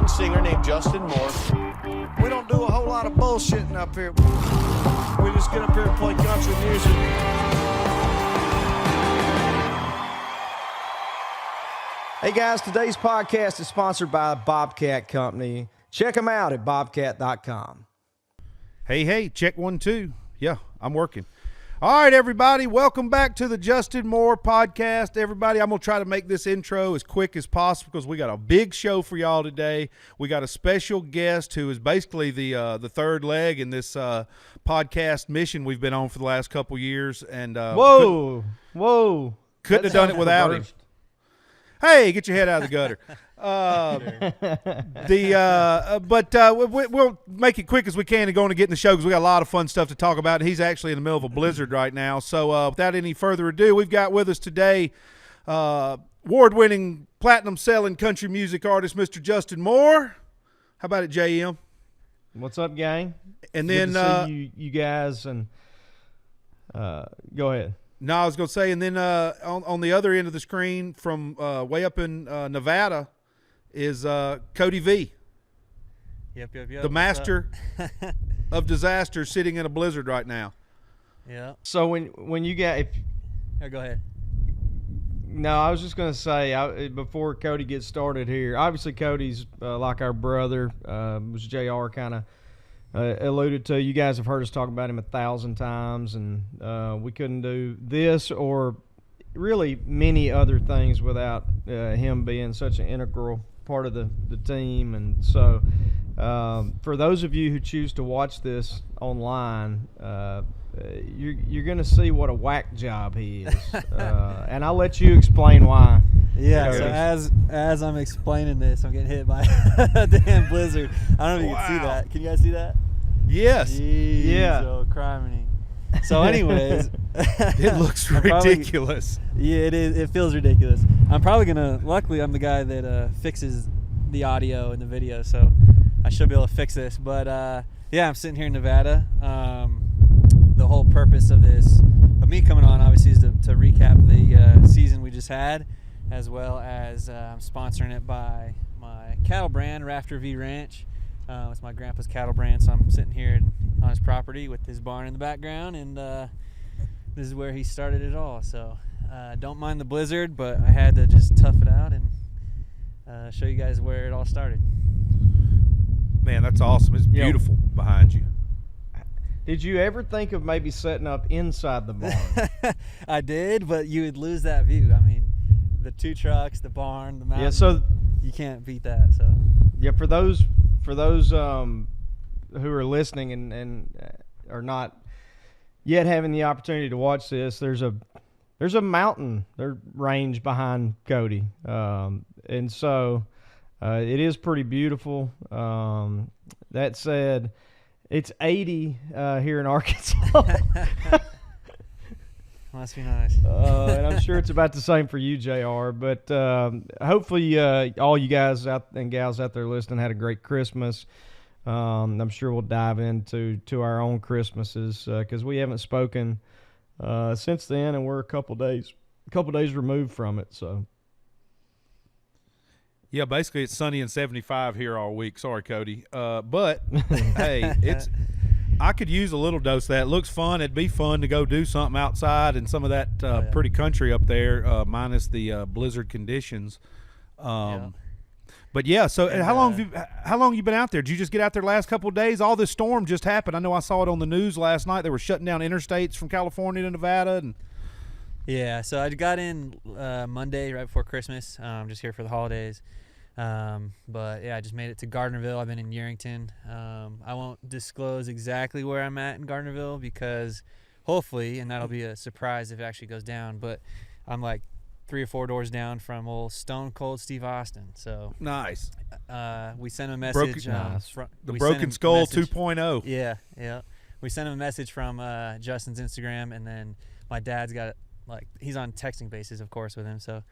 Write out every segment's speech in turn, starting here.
lead singer named Justin Moore. We don't do a whole lot of bullshitting up here. We just get up here and play country music. Hey guys, today's podcast is sponsored by Bobcat Company. Check them out at bobcat.com. Hey, check 1 2. Yeah, I'm working. All right, everybody, welcome back to the Justin Moore podcast. Everybody, I'm going to try to make this intro as quick as possible because we got a big show for y'all today. We got a special guest who is basically the third leg in this podcast mission we've been on for the last couple years. And Whoa. Couldn't have done it without him. Hey, get your head out of the gutter. We'll make it quick as we can and go on to get in the show because we got a lot of fun stuff to talk about. He's actually in the middle of a blizzard right now. So without any further ado, we've got with us today award-winning, platinum-selling country music artist, Mr. Justin Moore. How about it, JM? What's up, gang? And Good then to see you guys, and go ahead. No, I was going to say, and then on the other end of the screen from way up in Nevada is Cody V. Yep. The master of disaster sitting in a blizzard right now. Yeah. So when you get Go ahead. No, I was just going to say, before Cody gets started here, obviously Cody's like our brother, was JR kind of alluded to. You guys have heard us talk about him 1,000 times, and we couldn't do this or really many other things without him being such an integral part of the team. And so for those of you who choose to watch this online, you're going to see what a whack job he is. And I'll let you explain why. Yeah, so as I'm explaining this, I'm getting hit by a damn blizzard. I don't know if you can see that. Can you guys see that? Yes. Jeez, yeah. Oh, criminy. So anyways. It looks ridiculous. Yeah, it is. It feels ridiculous. I'm probably going to, luckily I'm the guy that fixes the audio and the video, so I should be able to fix this. But yeah, I'm sitting here in Nevada. The whole purpose of me coming on, obviously, is to recap the season we just had, as well as I'm sponsoring it by my cattle brand, Rafter V Ranch. It's my grandpa's cattle brand, so I'm sitting here on his property with his barn in the background, and this is where he started it all. So don't mind the blizzard, but I had to just tough it out and show you guys where it all started. Man, that's awesome. It's beautiful behind you. Did you ever think of maybe setting up inside the barn? I did, but you would lose that view. I mean, the 2 trucks, the barn, the mountain. Yeah, so you can't beat that. So yeah, for those who are listening and are not yet having the opportunity to watch this, there's a mountain range behind Cody, and so it is pretty beautiful. That said, it's 80 here in Arkansas. Must be nice. And I'm sure it's about the same for you, JR. But hopefully all you guys and gals out there listening had a great Christmas. I'm sure we'll dive into our own Christmases because we haven't spoken since then, and we're a couple days removed from it. So. Yeah, basically it's sunny and 75 here all week. Sorry, Cody. But hey, I could use a little dose of that. It looks fun. It'd be fun to go do something outside and some of that pretty country up there, minus the blizzard conditions. But yeah, so how long have you been out there? Did you just get out there the last couple of days? All this storm just happened. I know I saw it on the news last night. They were shutting down interstates from California to Nevada. And yeah, so I got in Monday right before Christmas. I'm just here for the holidays. But yeah, I just made it to Gardnerville. I've been in Yerington. I won't disclose exactly where I'm at in Gardnerville because hopefully, and that'll be a surprise if it actually goes down, but I'm like 3 or 4 doors down from old Stone Cold Steve Austin. So nice. We sent him a message. The Broken Skull 2.0. Yeah. We sent him a message from Justin's Instagram, and then my dad's got he's on texting basis, of course, with him. So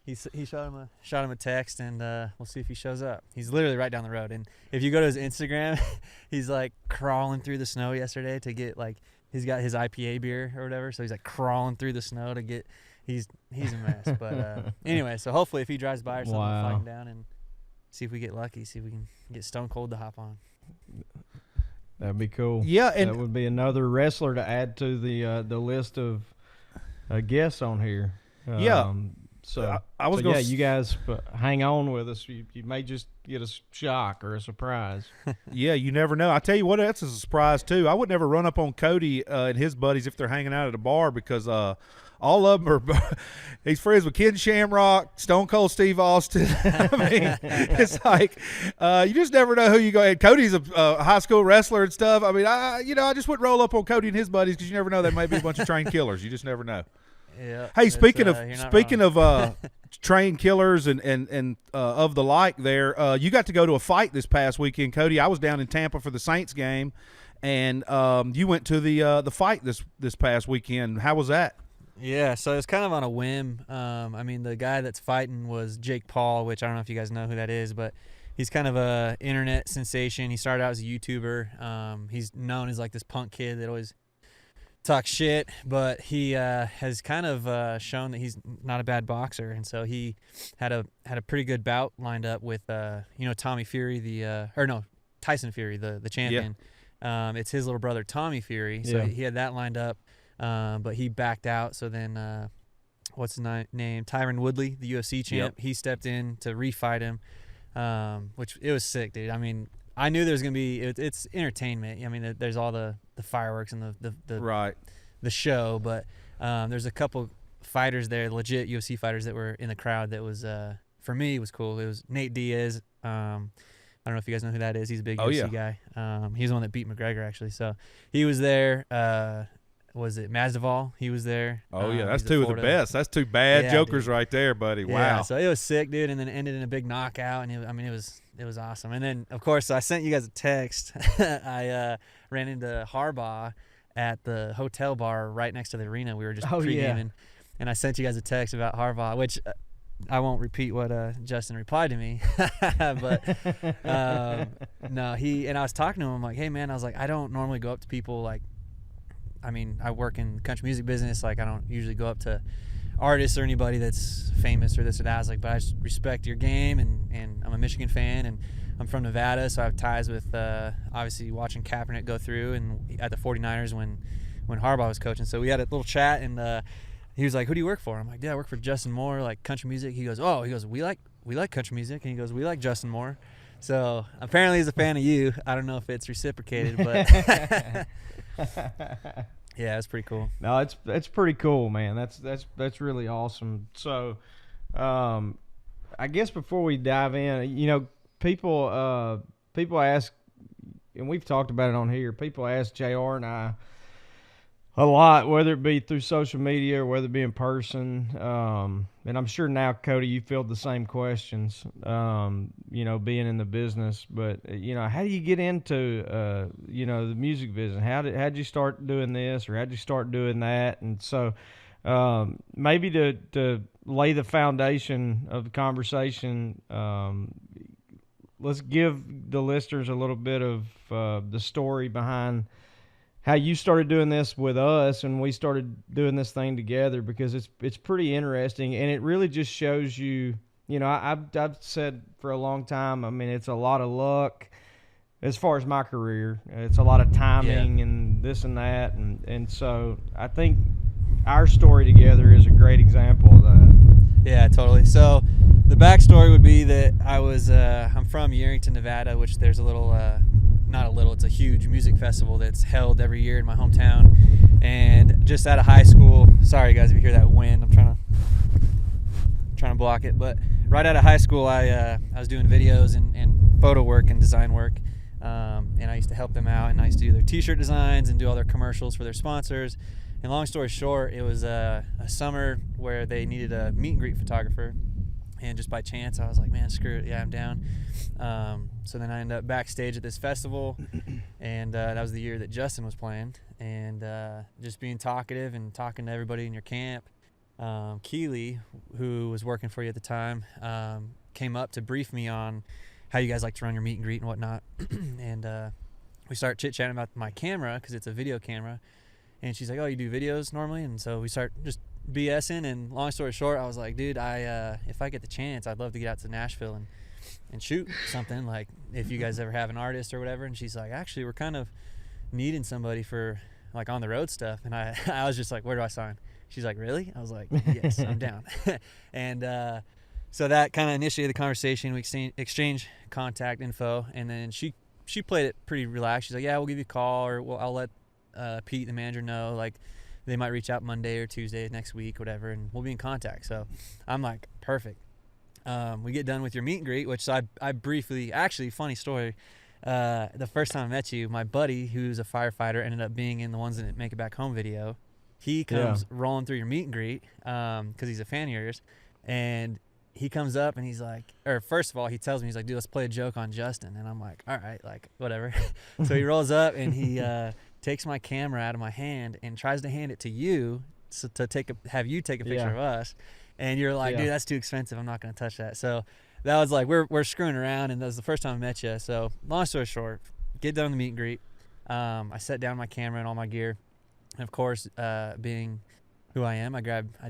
he shot him a text, and we'll see if he shows up. He's literally right down the road, and if you go to his Instagram, he's like crawling through the snow yesterday to get he's got his IPA beer or whatever. So he's like crawling through the snow to get. He's a mess, but anyway. So hopefully, if he drives by or something, we'll flag him down and see if we get lucky. See if we can get Stone Cold to hop on. That'd be cool. Yeah, and that would be another wrestler to add to the list of guests on here. Yeah. So I was so gonna yeah, you guys hang on with us. You may just get a shock or a surprise. Yeah, you never know. I tell you what, that's a surprise too. I would never run up on Cody and his buddies if they're hanging out at a bar, because all of them are. He's friends with Ken Shamrock, Stone Cold Steve Austin. I mean, it's like you just never know who you go. And Cody's a high school wrestler and stuff. I mean, I just wouldn't roll up on Cody and his buddies, because you never know, they may be a bunch of trained killers. You just never know. Yeah. Hey, speaking of trained killers and of the like, there, you got to go to a fight this past weekend, Cody. I was down in Tampa for the Saints game, and you went to the fight this past weekend. How was that? Yeah, so it's kind of on a whim. I mean, the guy that's fighting was Jake Paul, which I don't know if you guys know who that is, but he's kind of a internet sensation. He started out as a YouTuber. He's known as like this punk kid that always talk shit, but he has kind of shown that he's not a bad boxer, and so he had a pretty good bout lined up with Tommy Fury, Tyson Fury, the champion. Yeah. It's his little brother Tommy Fury, so he had that lined up, but he backed out. So then what's his name, Tyron Woodley, the UFC champ, he stepped in to refight him, which it was sick, dude. I mean, I knew there was gonna be it's entertainment. I mean, there's all the fireworks and the show, but there's a couple fighters there, legit UFC fighters that were in the crowd. That was for me was cool. It was Nate Diaz. I don't know if you guys know who that is. He's a big UFC guy. He's the one that beat McGregor actually. So he was there. Was it Masvidal? He was there. Oh yeah, that's two of the best. That's two bad jokers right there, buddy. Wow. Yeah, so it was sick, dude, and then it ended in a big knockout, and it was awesome. And then of course I sent you guys a text. I ran into Harbaugh at the hotel bar right next to the arena. We were just pre-gaming, and I sent you guys a text about Harbaugh, which I won't repeat what Justin replied to me, but no, I was talking to him. I'm like, hey man, I was like, I don't normally go up to people like. I mean, I work in the country music business. Like, I don't usually go up to artists or anybody that's famous or this or that. I was like, but I just respect your game, and I'm a Michigan fan, and I'm from Nevada, so I have ties with obviously watching Kaepernick go through and at the 49ers when Harbaugh was coaching. So we had a little chat, and he was like, who do you work for? I'm like, yeah, I work for Justin Moore, like country music. He goes, we like country music, and he goes, we like Justin Moore. So apparently he's a fan of you. I don't know if it's reciprocated, but yeah, it's pretty cool. No, it's pretty cool, man. That's really awesome. So, I guess before we dive in, people ask, and we've talked about it on here. People ask JR and I a lot, whether it be through social media or whether it be in person. And I'm sure now, Cody, you filled the same questions, being in the business. But, how do you get into, the music business? How'd you start doing this, or how'd you start doing that? And so maybe to lay the foundation of the conversation, let's give the listeners a little bit of the story behind how you started doing this with us and we started doing this thing together, because it's pretty interesting, and it really just shows you, I've said for a long time, I mean, it's a lot of luck as far as my career. It's a lot of timing and this and that, and so I think our story together is a great example of that. Yeah, totally. So the backstory would be that I'm from Yerington, Nevada, which there's it's a huge music festival that's held every year in my hometown. And just out of high school, sorry guys if you hear that wind, I'm trying to block it, but right out of high school I was doing videos and photo work and design work, and I used to help them out, and I used to do their t-shirt designs and do all their commercials for their sponsors. And long story short, it was a summer where they needed a meet and greet photographer, and just by chance I was like, man, screw it, yeah, I'm down. So then I ended up backstage at this festival, and that was the year that Justin was playing, and just being talkative and talking to everybody in your camp. Keely, who was working for you at the time, came up to brief me on how you guys like to run your meet and greet and whatnot. And we start chit-chatting about my camera, because it's a video camera, and she's like, oh, you do videos normally? And so we start just BSing, and long story short, I was like, dude, if I get the chance, I'd love to get out to Nashville and shoot something, like if you guys ever have an artist or whatever. And she's like, actually, we're kind of needing somebody for like on the road stuff. And I was just like, where do I sign? She's like, really? I was like, yes, I'm down. And so that kind of initiated the conversation. We exchanged contact info, and then she played it pretty relaxed. She's like, yeah, we'll give you a call, or I'll let Pete, the manager, know, like they might reach out Monday or Tuesday next week, whatever, and we'll be in contact. So I'm like, perfect. We get done with your meet and greet, which I briefly, actually, funny story, the first time I met you, my buddy, who's a firefighter, ended up being in the Ones That Make It Back Home video. He comes rolling through your meet and greet because he's a fan of yours, and he comes up and he's like, or first of all, he tells me, he's like, dude, let's play a joke on Justin. And I'm like, all right, like, whatever. So he rolls up and he takes my camera out of my hand and tries to hand it to you to have you take a picture of us. And you're like, dude, that's too expensive. I'm not going to touch that. So that was like, we're screwing around, and that was the first time I met you. So long story short, get done with the meet and greet. I set down my camera and all my gear. And of course, being who I am, I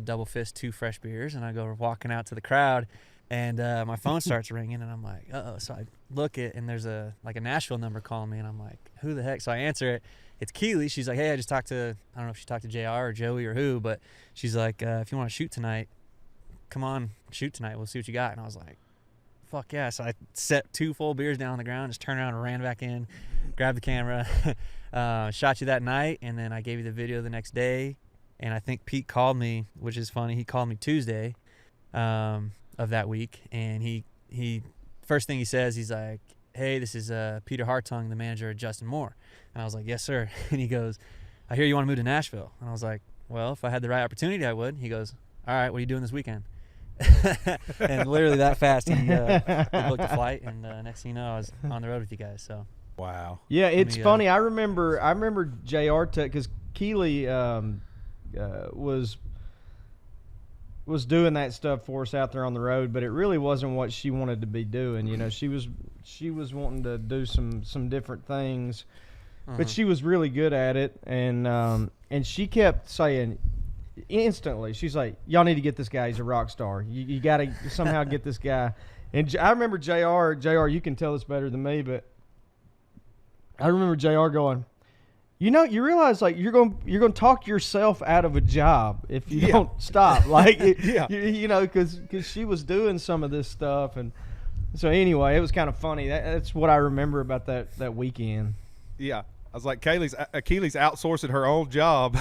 double fist 2 fresh beers, and I go walking out to the crowd, and my phone starts ringing, and I'm like, uh-oh. So I look at, and there's a Nashville number calling me, and I'm like, who the heck? So I answer it. It's Keely. She's like, hey, I just talked to, I don't know if she talked to JR or Joey or who, but she's like, if you want to shoot tonight, come on, shoot tonight. We'll see what you got. And I was like, fuck yeah. So I set 2 full beers down on the ground, just turned around and ran back in, grabbed the camera, shot you that night, and then I gave you the video the next day. And I think Pete called me, which is funny. He called me Tuesday of that week, and he first thing he says, he's like, hey, this is Peter Hartung, the manager of Justin Moore. And I was like, yes, sir. And he goes, I hear you want to move to Nashville. And I was like, well, if I had the right opportunity, I would. He goes, all right, what are you doing this weekend? And literally that fast, he booked a flight, and next thing you know, I was on the road with you guys. So wow. Yeah, it's funny. I remember JR because Keely was doing that stuff for us out there on the road, but it really wasn't what she wanted to be doing. You know, she was wanting to do some different things, but she was really good at it, and she kept saying instantly, she's like, y'all need to get this guy. He's a rock star. You got to somehow get this guy. And I remember JR, you can tell this better than me, but I remember JR going, you know, you realize like you're going to talk yourself out of a job if you don't stop. Like, you know, because she was doing some of this stuff, and so anyway, it was kind of funny. That's what I remember about that weekend. Yeah, I was like, Achilles outsourcing her own job.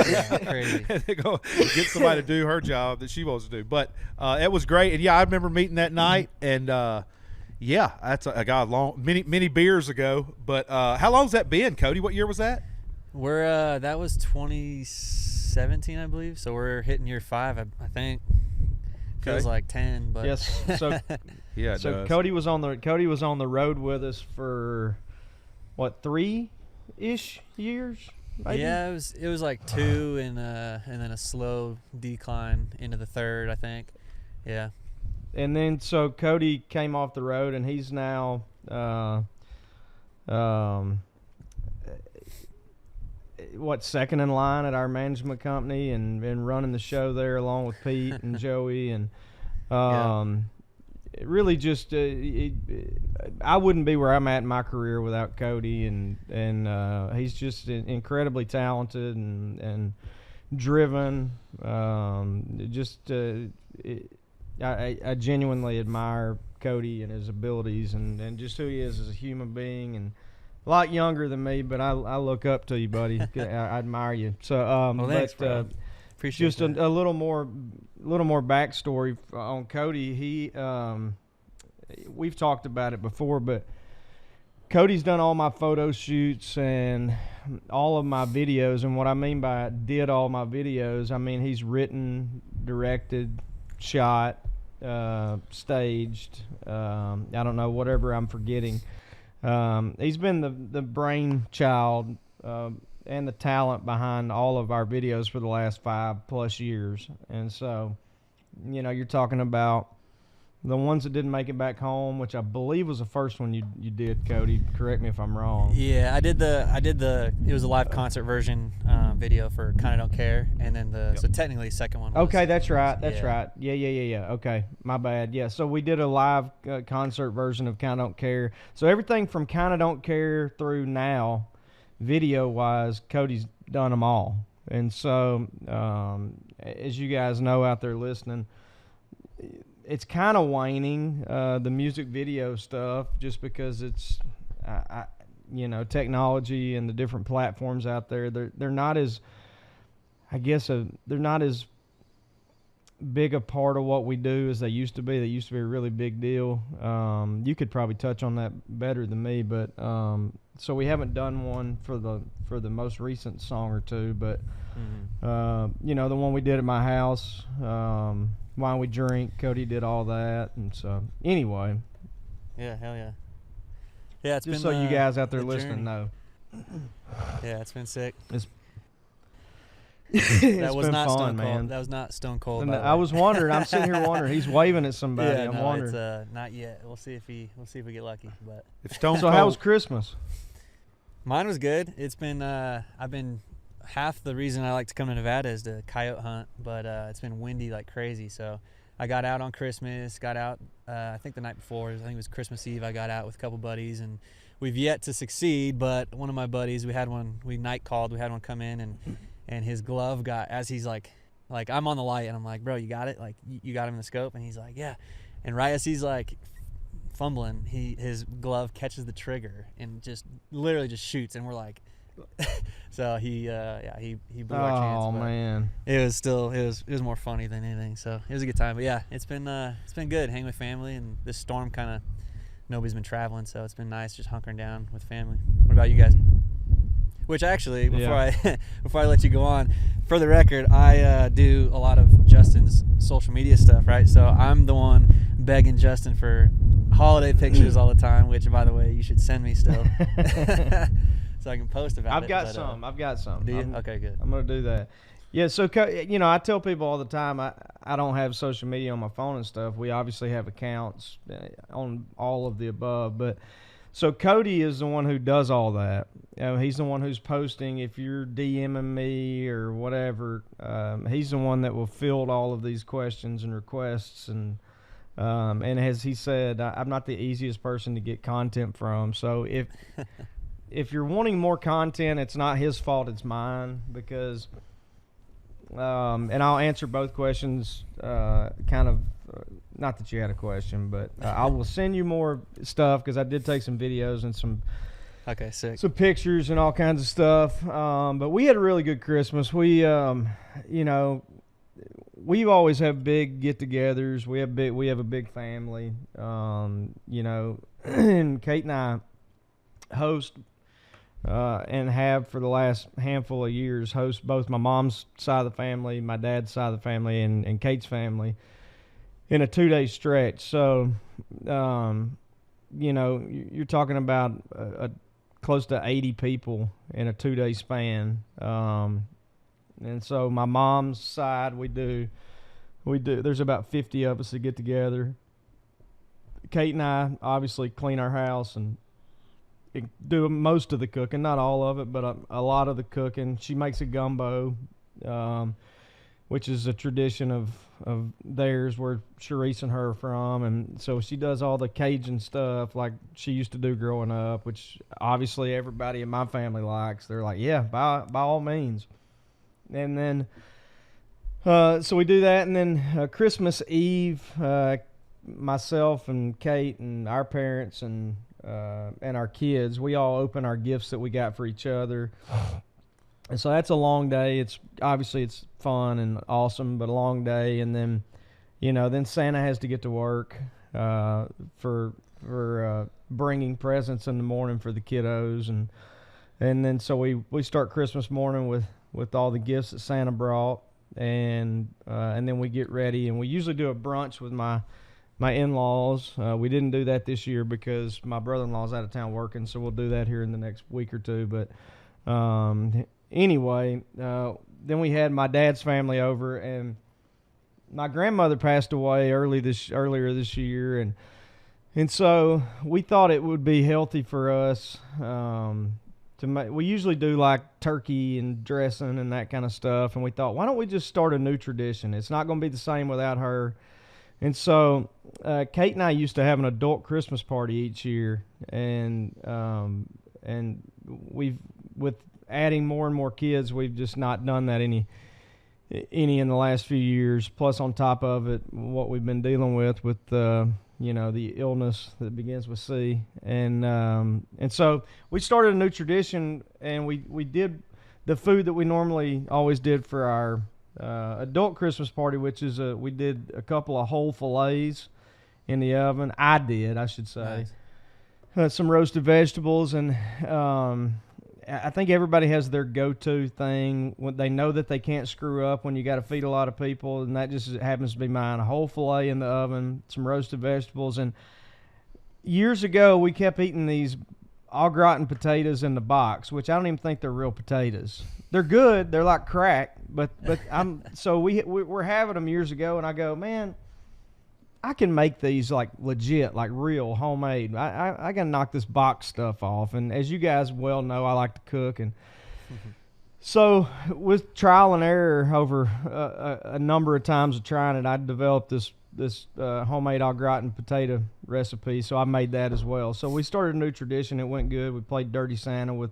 Yeah, crazy. And they go get somebody to do her job that she wants to do. But it was great, and I remember meeting that night, and that's I got many beers ago. But how long's that been, Cody? What year was that? We're that was 2017, I believe. So we're hitting year 5, I think. Feels like 10, but yes. So yeah. So does. Cody was on the road with us for what, 3-ish years? Maybe? Yeah, it was like 2 and then a slow decline into the 3rd, I think. Yeah. And then so Cody came off the road, and he's now second in line at our management company, and running the show there along with Pete and Joey, and it really just I wouldn't be where I'm at in my career without Cody, and he's just incredibly talented and driven. I genuinely admire Cody and his abilities and just who he is as a human being, and a lot younger than me, but I look up to you, buddy. I admire you. So well, thanks, bro. Appreciate just a little more backstory on Cody. He we've talked about it before, but Cody's done all my photo shoots and all of my videos. And what I mean by did all my videos, I mean he's written, directed, shot, staged. I don't know, whatever I'm forgetting. He's been the brainchild and the talent behind all of our videos for the last 5+ years. And so, you know, you're talking about The ones that didn't make it back home, which I believe was the first one you did, Cody. Correct me if I'm wrong. Yeah, I did the. It was a live concert version video for "Kinda Don't Care," and then so technically the second one. Okay, that's right. That's right. Yeah. Okay, my bad. Yeah, so we did a live concert version of "Kinda Don't Care." So everything from "Kinda Don't Care" through now, video wise, Cody's done them all. And so, as you guys know out there listening, it's kind of waning, the music video stuff, just because it's, technology and the different platforms out there. They're not as, they're not as big a part of what we do as they used to be. They used to be a really big deal. You could probably touch on that better than me, but so we haven't done one for the most recent song or two, but the one we did at my house. Why We Drink, Cody did all that, and so anyway. Yeah, hell yeah. Yeah, it's just been so you guys out there the listening journey. know. Yeah, it's been sick. That was not fun, Stone man. Cold. That was not Stone Cold. And I was wondering. I'm sitting here wondering. He's waving at somebody. Yeah, I'm wondering. It's not yet. We'll see if we get lucky. But If Stone So Cold, how was Christmas? mine was good. It's been half the reason I like to come to Nevada is to coyote hunt, but it's been windy like crazy. So I got out on Christmas, I think the night before, I think it was Christmas Eve, I got out with a couple buddies, and we've yet to succeed, but one of my buddies, we had one come in, and his glove got, as he's like I'm on the light, and I'm like, bro, you got it? Like, you got him in the scope? And he's like, yeah. And right as he's like fumbling, his glove catches the trigger and just literally just shoots, and we're like, so he blew our chance. Oh man, it was more funny than anything. So it was a good time. But yeah, it's been good hanging with family, and this storm kind of, nobody's been traveling, so it's been nice just hunkering down with family. What about you guys? Which actually, before I let you go on, for the record, I do a lot of Justin's social media stuff, right? So I'm the one begging Justin for holiday pictures all the time, which, by the way, you should send me still. So I can post about it. I've got some. Do you? Okay, good. I'm gonna do that. Yeah, so I tell people all the time I don't have social media on my phone and stuff. We obviously have accounts on all of the above, but so Cody is the one who does all that. He's the one who's posting. If you're DMing me or whatever, he's the one that will field all of these questions and requests, and as he said, I'm not the easiest person to get content from. So if you're wanting more content, it's not his fault, it's mine, because and I'll answer both questions not that you had a question, but I will send you more stuff, because I did take some videos and some pictures and all kinds of stuff, but we had a really good Christmas. We we always have big get-togethers. We have a big family, and Kate and I host and have for the last handful of years host both my mom's side of the family, my dad's side of the family, and Kate's family in a 2-day stretch. So, you're talking about close to 80 people in a 2-day span. And so my mom's side, we do. There's about 50 of us that get together. Kate and I obviously clean our house and do most of the cooking, not all of it, but a lot of the cooking. She makes a gumbo, which is a tradition of theirs, where Sharice and her are from, and so she does all the Cajun stuff like she used to do growing up, which obviously everybody in my family likes. They're like, yeah, by all means. And then so we do that, and then Christmas Eve, myself and Kate and our parents and our kids, we all open our gifts that we got for each other. And so that's a long day. It's fun and awesome, but a long day. And then, then Santa has to get to work for bringing presents in the morning for the kiddos, and then so we start Christmas morning with all the gifts that Santa brought, and then we get ready, and we usually do a brunch with my in-laws. We didn't do that this year because my brother-in-law's out of town working, so we'll do that here in the next week or two. But anyway, then we had my dad's family over, and my grandmother passed away earlier this year, and so we thought it would be healthy for us to make. We usually do like turkey and dressing and that kind of stuff, and we thought, why don't we just start a new tradition? It's not going to be the same without her. And so Kate and I used to have an adult Christmas party each year, and we've, with adding more and more kids, we've just not done that any in the last few years. Plus, on top of it, what we've been dealing with the illness that begins with C, and so we started a new tradition, and we did the food that we normally always did for our adult Christmas party, which is we did a couple of whole fillets in the oven. I should say. Nice. Some roasted vegetables, and I think everybody has their go-to thing when they know that they can't screw up when you got to feed a lot of people, and that just happens to be mine. A whole fillet in the oven, some roasted vegetables, and years ago we kept eating these au gratin potatoes in the box, which I don't even think they're real potatoes. They're good. They're like crack, but we're having them years ago, and I go, man, I can make these like legit, like real homemade. I can knock this box stuff off. And as you guys well know, I like to cook. And so with trial and error over a number of times of trying it, I developed this homemade au gratin potato recipe. So I made that as well. So we started a new tradition. It went good. We played Dirty Santa with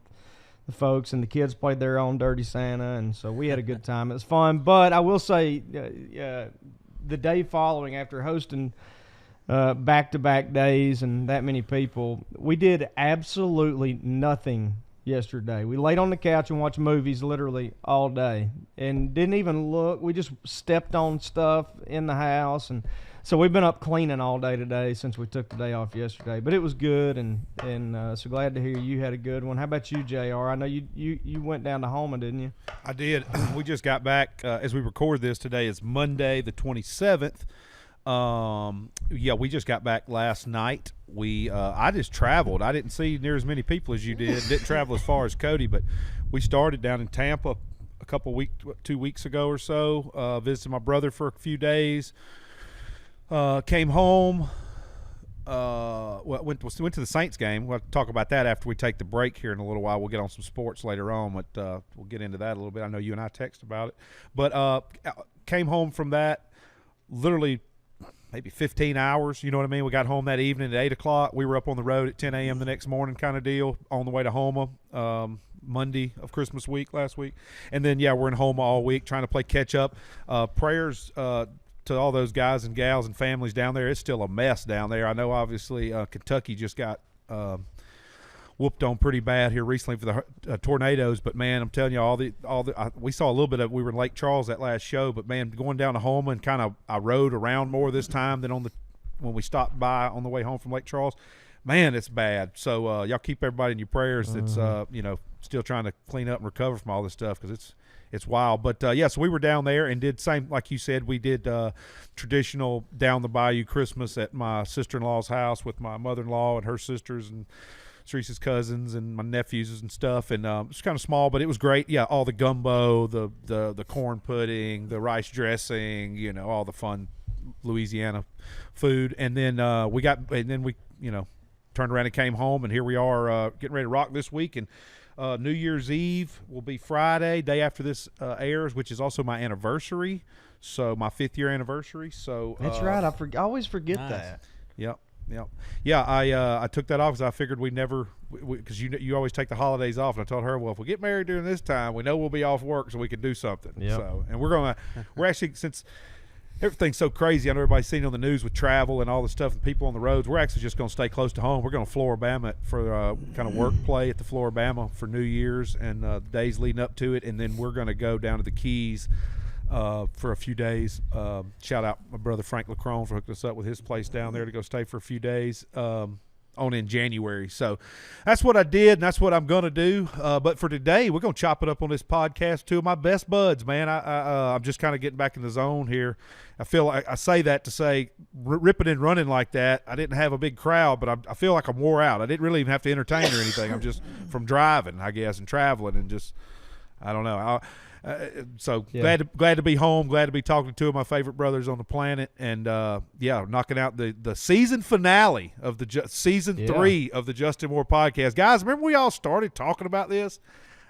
the folks, and the kids played their own Dirty Santa. And so we had a good time. It was fun. But I will say, the day following, after hosting back-to-back days and that many people, we did absolutely nothing yesterday. We laid on the couch and watched movies literally all day and didn't even look. We just stepped on stuff in the house, and so we've been up cleaning all day today since we took the day off yesterday. But it was good, and so glad to hear you had a good one. How about you, JR? I know you went down to Houma, didn't you? I did. We just got back as we record this today. It's Monday the 27th. We just got back last night. I just traveled. I didn't see near as many people as you did. Didn't travel as far as Cody, but we started down in Tampa 2 weeks ago or so. Visited my brother for a few days. Came home. Went to the Saints game. We'll have to talk about that after we take the break here in a little while. We'll get on some sports later on, but we'll get into that a little bit. I know you and I text about it. But came home from that literally maybe 15 hours. You know what I mean? We got home that evening at 8 o'clock. We were up on the road at 10 a.m. the next morning kind of deal on the way to Houma. Monday of Christmas week last week. And then, we're in Houma all week trying to play catch up. Prayers to all those guys and gals and families down there. It's still a mess down there. I know obviously Kentucky just got whooped on pretty bad here recently for the tornadoes, but man, I'm telling you, we saw a little bit of. We were in Lake Charles that last show, but man, going down to Houma and I rode around more this time than when we stopped by on the way home from Lake Charles. Man, it's bad. So y'all keep everybody in your prayers. It's still trying to clean up and recover from all this stuff because it's wild. But so we were down there and did same like you said. We did traditional down the bayou Christmas at my sister-in-law's house with my mother-in-law and her sisters and Teresa's cousins and my nephews and stuff. And it's kind of small, but it was great. Yeah, all the gumbo, the corn pudding, the rice dressing, all the fun Louisiana food. And then we turned around and came home, and here we are getting ready to rock this week. And New Year's Eve will be Friday, day after this airs, which is also my anniversary. So my 5th year anniversary. So that's right. I always forget that. Yep. Yeah, I took that off because I figured we never because you always take the holidays off, and I told her, well, if we get married during this time, we know we'll be off work, so we can do something. Yep. So, and we're actually, since everything's so crazy, I know everybody's seen on the news with travel and all the stuff and people on the roads. We're actually just going to stay close to home. We're going to Floribama for kind of work play at the Floribama for New Year's and the days leading up to it, and then we're going to go down to the Keys for a few days. Shout out my brother Frank LaCrone for hooking us up with his place down there to go stay for a few days on in January. So that's what I did, and that's what I'm going to do. But for today, we're going to chop it up on this podcast. Two of my best buds, man. I'm just kind of getting back in the zone here. I feel like I say that to say ripping and running like that. I didn't have a big crowd, but I feel like I'm wore out. I didn't really even have to entertain or anything. I'm just from driving, I guess, and traveling and just, I don't know. So Yeah. glad to be home. Glad to be talking to two of my favorite brothers on the planet, and knocking out the season finale of the season 3 of the Justin Moore podcast. Guys, remember we all started talking about this?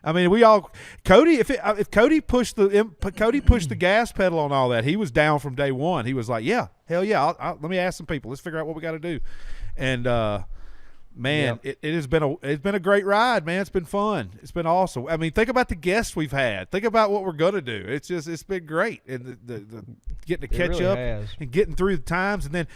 I mean, Cody. If Cody pushed the gas pedal on all that, he was down from day one. He was like, "Yeah, hell yeah, let me ask some people. Let's figure out what we got to do." And man, it has been a great ride, man. It's been fun. It's been awesome. I mean, think about the guests we've had. Think about what we're gonna do. It's been great, and the getting to catch really up has. and getting through the times. And then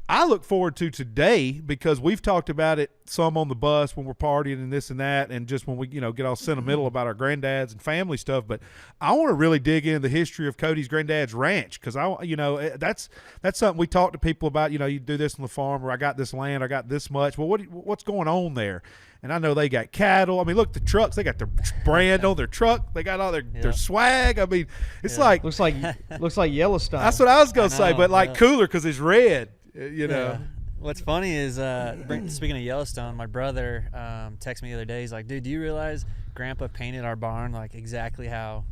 I look forward to today, because we've talked about it some on the bus when we're partying and this and that, and just when we get all sentimental about our granddads and family stuff. But I want to really dig into the history of Cody's granddad's ranch, because that's something we talk to people about. You do this on the farm, or I got this land, I got this much. Well, what's going on there? And I know they got cattle. I mean, look, the trucks, they got their brand on their truck. They got all their swag. I mean, it's like looks like Yellowstone. that's what I was gonna say, but cooler because it's red. Yeah. What's funny is speaking of Yellowstone, my brother texted me the other day. He's like, "Dude, do you realize Grandpa painted our barn like exactly how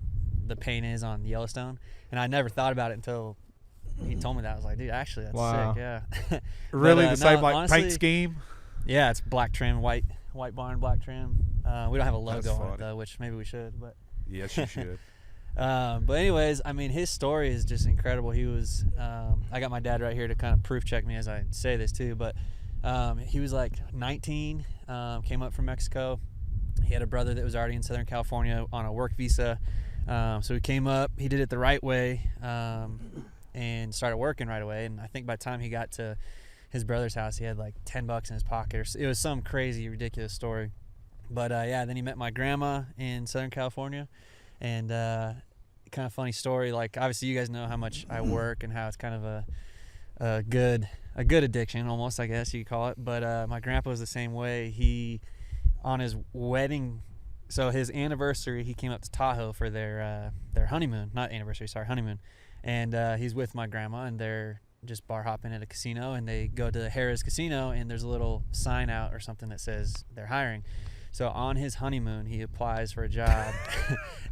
the paint is on Yellowstone?" And I never thought about it until he told me that. I was like, "Dude, actually, that's sick." Yeah. Really, But, the same honestly, paint scheme. Yeah, it's black trim, white barn, black trim. We don't have a logo on it though, which maybe we should. But yes, you should. But anyways, I mean, his story is just incredible. He was, I got my dad right here to kind of proof check me as I say this too, but he was like 19, came up from Mexico. He had a brother that was already in Southern California on a work visa. So he came up, he did it the right way, and started working right away. And I think by the time he got to his brother's house, he had like $10 in his pocket. It was some crazy, ridiculous story. But then he met my grandma in Southern California. And kind of funny story, like obviously you guys know how much I work and how it's kind of a good addiction almost, I guess you could call it. But my grandpa was the same way. He, on his wedding, so his anniversary, he came up to Tahoe for their honeymoon, not anniversary, sorry, honeymoon. And he's with my grandma, and they're just bar hopping at a casino, and they go to the Harrah's Casino, and there's a little sign out or something that says they're hiring. So on his honeymoon, he applies for a job,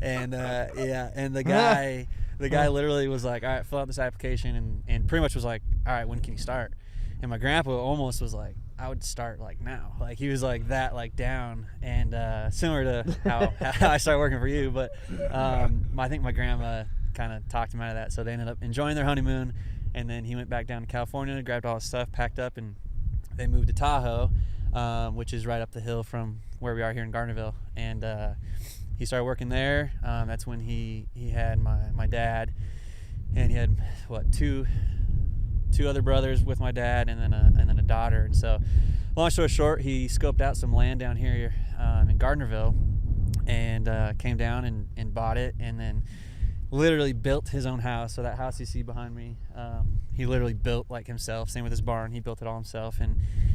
and the guy literally was like, "All right, fill out this application," and pretty much was like, "All right, when can you start?" And my grandpa almost was like, "I would start like now." Like he was like that, like down, and similar to how I started working for you. But I think my grandma kind of talked him out of that, so they ended up enjoying their honeymoon, and then he went back down to California, grabbed all his stuff, packed up, and they moved to Tahoe, which is right up the hill from where we are here in Gardnerville. And he started working there. That's when he had my dad, and he had two other brothers with my dad, and then a daughter. And so long story short, he scoped out some land down here in Gardnerville, and came down and bought it, and then literally built his own house. So that house you see behind me, he literally built like himself. Same with his barn, he built it all himself.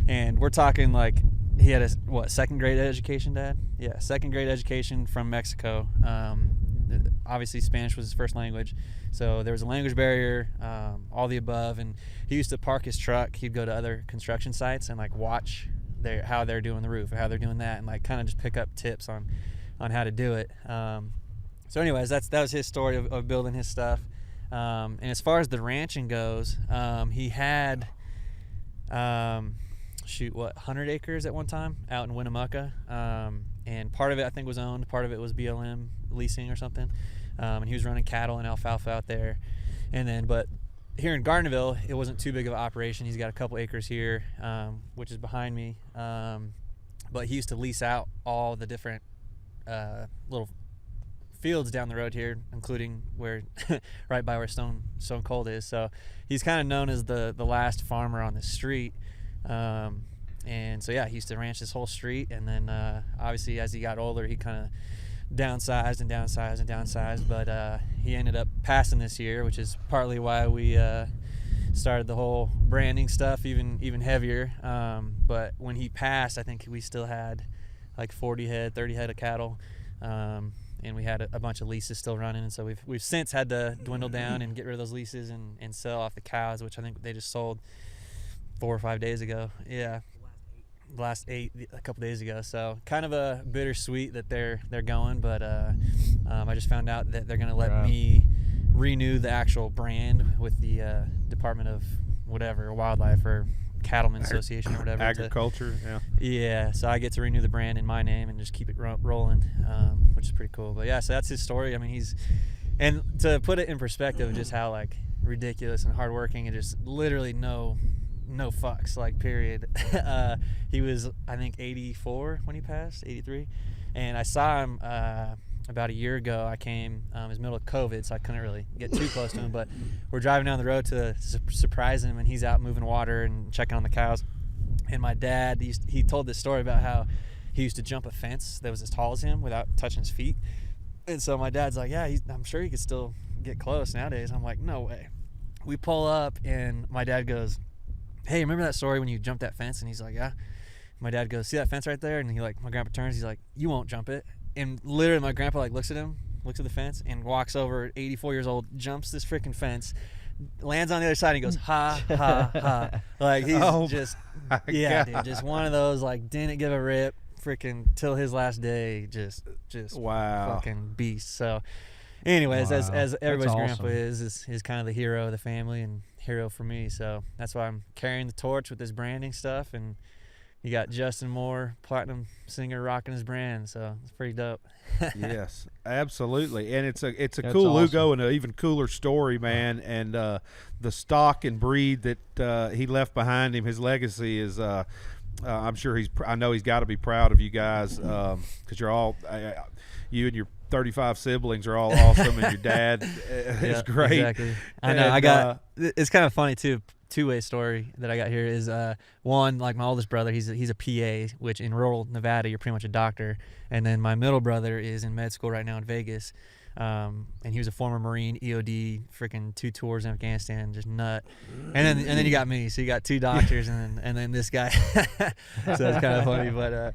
And we're talking like he had a second grade education, Dad? Yeah, second grade education from Mexico. Obviously Spanish was his first language, so there was a language barrier, all the above. And he used to park his truck. He'd go to other construction sites and like watch how they're doing the roof or how they're doing that, and like kind of just pick up tips on how to do it. So anyways, that was his story of building his stuff. And as far as the ranching goes, he had 100 acres at one time out in Winnemucca, and part of it I think was owned, part of it was BLM leasing or something, and he was running cattle and alfalfa out there. And then but here in Gardnerville, it wasn't too big of an operation. He's got a couple acres here, which is behind me, but he used to lease out all the different little fields down the road here, including where right by where Stone Cold is. So he's kind of known as the last farmer on the street. And so yeah, he used to ranch this whole street, and then obviously as he got older, he kind of downsized, but he ended up passing this year, which is partly why we started the whole branding stuff even heavier. But when he passed, I think we still had like 30 head of cattle, and we had a bunch of leases still running, and so we've since had to dwindle down and get rid of those leases and sell off the cows, which I think they just sold 4 or 5 days ago. Yeah. last 8 a couple days ago. So kind of a bittersweet that they're going, but I just found out that they're gonna let me renew the actual brand with the Department of whatever wildlife or Cattlemen Association or whatever. Agriculture, yeah. So I get to renew the brand in my name and just keep it rolling, which is pretty cool. But yeah, so that's his story. I mean, and to put it in perspective, just how like ridiculous and hardworking and just literally no fucks, like, period. He was, I think, 84 when he passed, 83, and I saw him about a year ago. I came, it was middle of COVID, so I couldn't really get too close to him, but we're driving down the road to surprise him, and he's out moving water and checking on the cows. And my dad, he told this story about how he used to jump a fence that was as tall as him without touching his feet. And so my dad's like, yeah, I'm sure he could still get close nowadays. I'm like, no way. We pull up, and my dad goes, hey, remember that story when you jumped that fence? And he's like, yeah. My dad goes, see that fence right there? And my grandpa turns, he's like, you won't jump it. And literally my grandpa like looks at the fence and walks over, 84 years old, jumps this freaking fence, lands on the other side, and he goes, ha, ha, ha. Like, he's just one of those, like, didn't give a rip, freaking till his last day, just wow, fucking beast. So anyways, as everybody's awesome. grandpa is kind of the hero of the family and hero for me. So that's why I'm carrying the torch with this branding stuff. And you got Justin Moore, platinum singer, rocking his brand, so it's pretty dope. Yes, absolutely, and it's a That's cool awesome. logo and an even cooler story, man. And the stock and breed that he left behind him, his legacy is. I'm sure I know he's got to be proud of you guys, because you're all, you and your 35 siblings are all awesome, and your dad is great. Exactly. I know. It's kind of funny too. Two-way story that I got here is one, like, my oldest brother, he's a PA, which in rural Nevada you're pretty much a doctor, and then my middle brother is in med school right now in Vegas, and he was a former Marine, EOD, freaking 2 tours in Afghanistan, just nut. And then you got me, so you got 2 doctors and then this guy. So it's kind of funny. But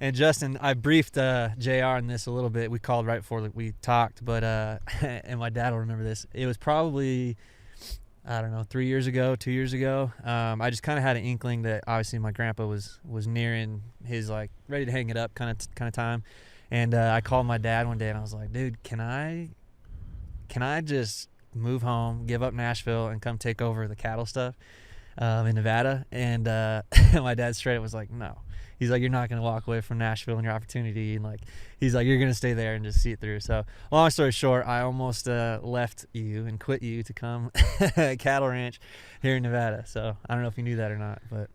and Justin, I briefed JR on this a little bit. We called right before we talked, but and my dad will remember this. It was probably, I don't know, 3 years ago, 2 years ago. I just kind of had an inkling that obviously my grandpa was nearing his, like, ready to hang it up kind of time. And I called my dad one day and I was like, dude, can I just move home, give up Nashville, and come take over the cattle stuff in Nevada? And my dad straight up was like, no. He's like, you're not going to walk away from Nashville and your opportunity. And, like, he's like, you're going to stay there and just see it through. So long story short, I almost left you and quit you to come cattle ranch here in Nevada. So I don't know if you knew that or not, but.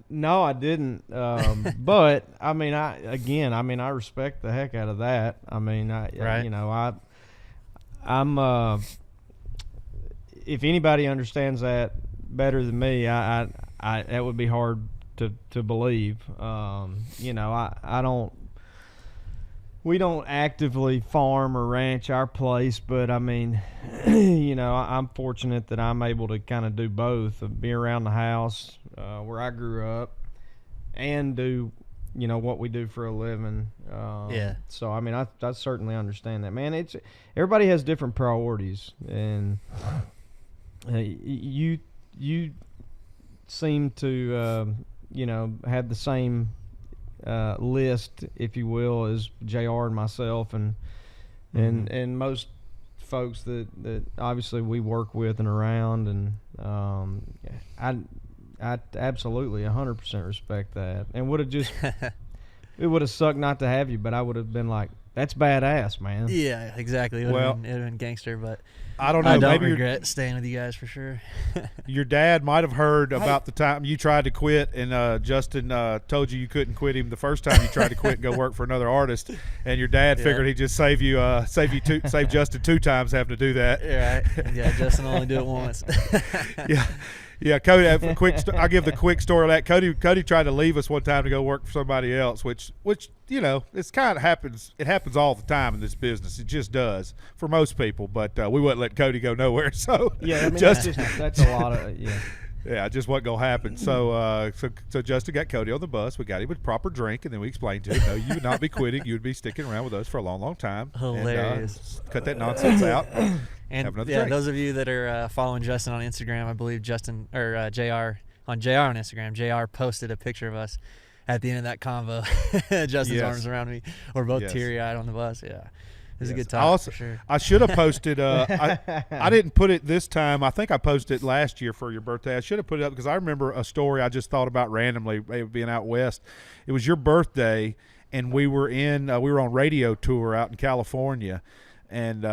No, I didn't. But I mean, I respect the heck out of that. I mean, Right. I'm if anybody understands that better than me, I that would be hard to believe. I don't. We don't actively farm or ranch our place, but I mean, I'm fortunate that I'm able to kind of do both, be around the house where I grew up and do, what we do for a living. Yeah. So, I mean, I certainly understand that, man. Everybody has different priorities, and you seem to, have the same list, if you will, as JR and myself and most folks that obviously we work with and around, and I absolutely 100% respect that, and would have just it would have sucked not to have you, but I would have been like, that's badass, man. Yeah, exactly. It would have been gangster, but I don't know. I don't Maybe regret staying with you guys for sure. your dad might have heard about the time you tried to quit, and Justin told you couldn't quit him the first time you tried to quit and go work for another artist, and your dad figured he'd just save Justin 2 times having to do that. Yeah, right. Yeah, Justin only do it once. Yeah, Cody. I'll give the quick story of that. Cody tried to leave us one time to go work for somebody else, which it's kind of happens. It happens all the time in this business. It just does for most people. But we wouldn't let Cody go nowhere. So yeah, I mean, that's a lot of Yeah, it just wasn't gonna happen. So Justin got Cody on the bus. We got him a proper drink, and then we explained to him, no, you would not be quitting. You would be sticking around with us for a long, long time. Hilarious. And, cut that nonsense out. And have another yeah, drink. those of you that are following Justin on Instagram, I believe Justin or JR on JR on Instagram. JR posted a picture of us at the end of that convo. Justin's arms around me. We're both teary-eyed on the bus. Yeah. It was a good time, for sure. I should have posted. I didn't put it this time. I think I posted it last year for your birthday. I should have put it up because I remember a story I just thought about randomly being out west. It was your birthday, and we were on radio tour out in California, and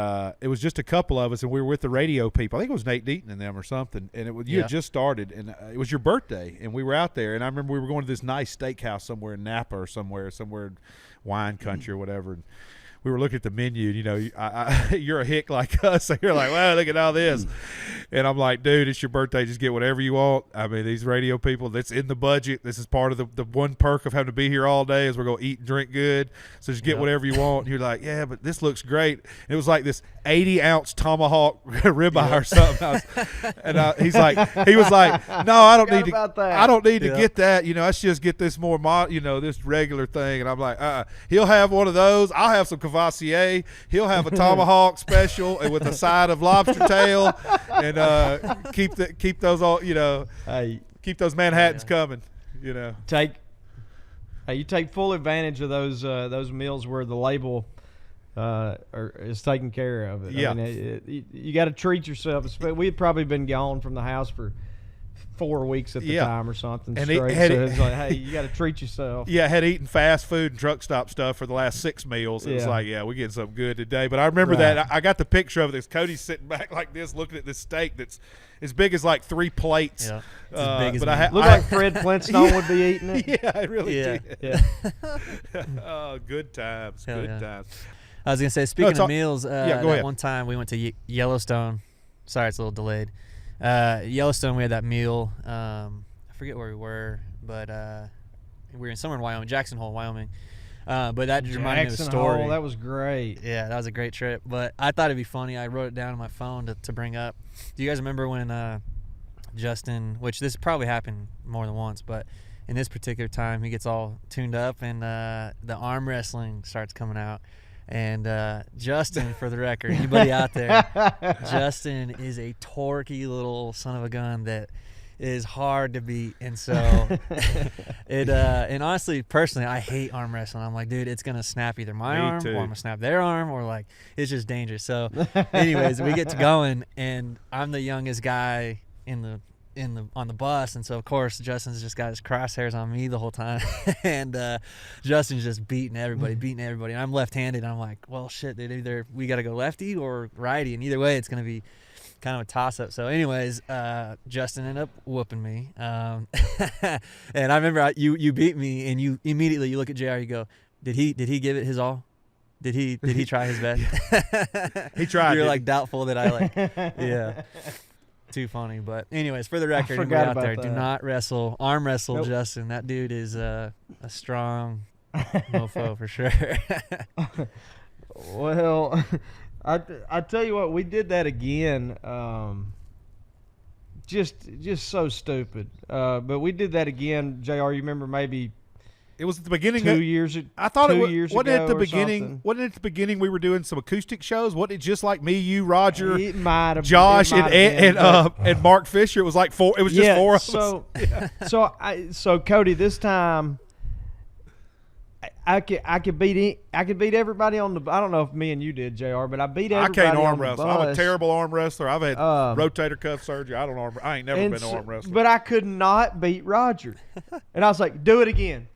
it was just a couple of us, and we were with the radio people. I think it was Nate Deaton and them or something, and you had just started, and it was your birthday, and we were out there, and I remember we were going to this nice steakhouse somewhere in Napa or somewhere in wine country or whatever, and we were looking at the menu, you're a hick like us, so you're like, wow, look at all this. And I'm like, dude, it's your birthday. Just get whatever you want. I mean, these radio people, that's in the budget. This is part of the one perk of having to be here all day is we're going to eat and drink good. So just get whatever you want. And you're like, yeah, but this looks great. And it was like this 80-ounce tomahawk ribeye or something. He was like, no, I don't need to get that. Let's just get this more, this regular thing. And I'm like, he'll have one of those. I'll have some Cavassier. He'll have a tomahawk special and with a side of lobster tail, and keep those all, keep those Manhattans coming. You take full advantage of those meals where the label is taken care of. Yeah. I mean, you got to treat yourself. We'd probably been gone from the house for 4 weeks at the time or something. And straight. It's like, hey, you got to treat yourself. Yeah, I had eaten fast food and truck stop stuff for the last 6 meals. It was like, we're getting something good today. But I remember that. I got the picture of this. Cody's sitting back like this, looking at this steak that's as big as like 3 plates. Yeah, it's as big as me. Looked like Fred Flintstone would be eating it. Yeah, it really did. Yeah. Oh, good times. Good times. I was going to say, speaking of meals, go ahead. One time we went to Yellowstone. Sorry, it's a little delayed. Yellowstone, we had that meal. I forget where we were, but we were somewhere in Wyoming, Jackson Hole, Wyoming. But that just reminded me of the story. Hole, that was great. Yeah, that was a great trip. But I thought it'd be funny. I wrote it down on my phone to bring up. Do you guys remember when Justin, which this probably happened more than once, but in this particular time, he gets all tuned up and the arm wrestling starts coming out. And Justin, for the record, anybody out there, Justin is a torquey little son of a gun that is hard to beat. And so and honestly, personally, I hate arm wrestling. I'm like, dude, it's going to snap either my arm or I'm going to snap their arm, or like, it's just dangerous. So anyways, we get to going, and I'm the youngest guy on the bus, and so of course Justin's just got his crosshairs on me the whole time, and Justin's just beating everybody, and I'm left-handed, and I'm like, well, shit, dude, either we got to go lefty or righty, and either way it's going to be kind of a toss-up. So anyways, Justin ended up whooping me, and I remember you beat me, and you immediately look at JR, you go, did he give it his all? Did he try his best? He tried. You're like doubtful that I yeah. Too funny. But anyways, for the record, anybody out there, do not arm wrestle Justin. That dude is a strong mofo for sure. Well, I tell you what, we did that again. Just so stupid. But we did that again. JR, you remember maybe it was at the beginning. 2 years. I thought 2 it was. Years wasn't ago it at the or beginning? something. Wasn't it at the beginning we were doing some acoustic shows? Wasn't it just like me, you, Roger, It might have, Josh, and Mark Fisher? It was like 4. It was just 4 of us. So Cody, this time I could beat everybody on the. I don't know if me and you did, JR, but I beat everybody. I can't arm on the wrestle. bus. I'm a terrible arm wrestler. I've had rotator cuff surgery. I ain't never been an arm wrestler. But I could not beat Roger, and I was like, "Do it again,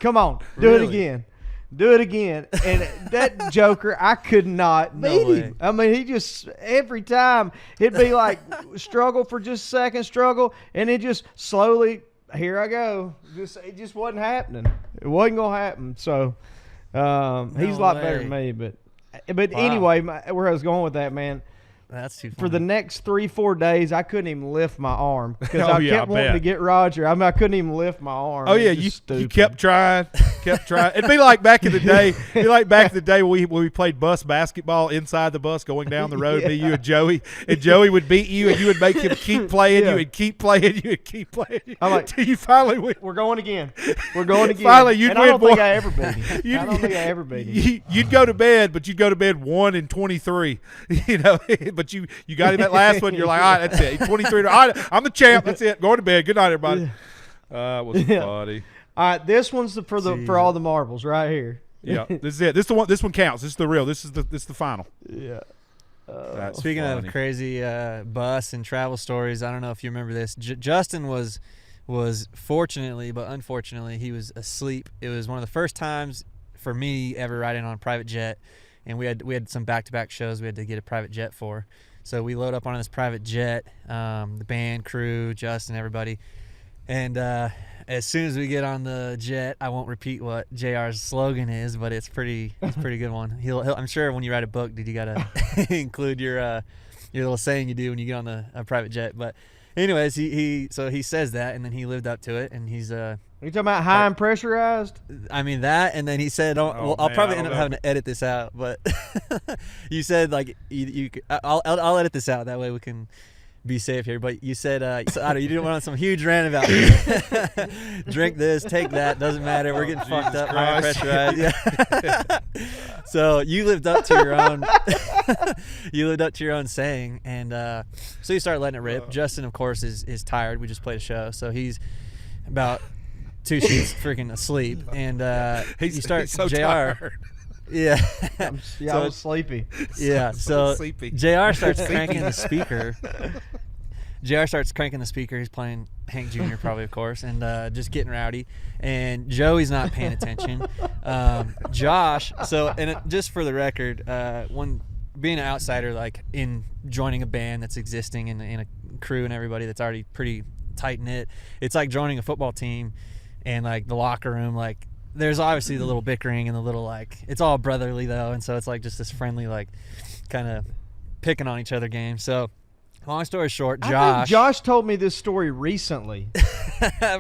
come on, do it again." Do it again. And that joker, I could not beat him. I mean, he just, every time, it'd be like struggle for just a second, struggle, and it just slowly, here I go. It just wasn't happening. It wasn't going to happen. So he's a lot better than me. But anyway, where I was going with that, man, that's too funny. For the next 3-4 days, I couldn't even lift my arm because I kept wanting to get Roger. I mean, I couldn't even lift my arm. Oh yeah, you kept trying. It'd be like back in the day. It'd be like back in the day when we played bus basketball inside the bus going down the road. Me, you, and Joey would beat you, and you would make him keep playing you and keep playing you and keep playing you. I'm like, till you finally win. We're going again. We're going again. Finally, you'd win. I don't think I ever beat him. I don't think I ever beat him. You'd go to bed, but you'd go to bed 1-23. You know, but you got him that last one. You're like, all right, that's it. He's 23. All right, I'm the champ. That's it. Going to bed. Good night, everybody. It was funny. All right, this one's for all the marbles right here. Yeah, this is it. This one counts. This is the real. This is the final. Yeah. Speaking of crazy bus and travel stories, I don't know if you remember this. Justin was fortunately, but unfortunately, he was asleep. It was one of the first times for me ever riding on a private jet, and we had some back-to-back shows we had to get a private jet for. So we load up on this private jet, the band, crew, Justin, everybody, and as soon as we get on the jet, I won't repeat what JR's slogan is, but it's a pretty good one. He'll I'm sure when you write a book, you gotta include your little saying you do when you get on a private jet. But anyways, he says that, and then he lived up to it, and he's Are you talking about high and pressurized? I mean that, and then he said, I'll probably end up having to edit this out, but you said like I'll edit this out, that way we can be safe here. But you said you didn't want some huge rant about drink this, take that, doesn't matter, we're getting fucked up, high pressurized. Yeah. So you lived up to your own saying, and so you start letting it rip. Justin, of course, is tired. We just played a show, so he's about 2 sheets freaking asleep, and he's so JR tired. Yeah. I was sleepy. Yeah, so sleepy. JR starts cranking the speaker. He's playing Hank Jr. probably, of course, and just getting rowdy. And Joey's not paying attention. Josh, just for the record, when being an outsider, like in joining a band that's existing in a crew and everybody that's already pretty tight-knit, it's like joining a football team and like the locker room, like there's obviously the little bickering and the little like it's all brotherly though, and so it's like just this friendly like kind of picking on each other game. So long story short, Josh told me this story recently.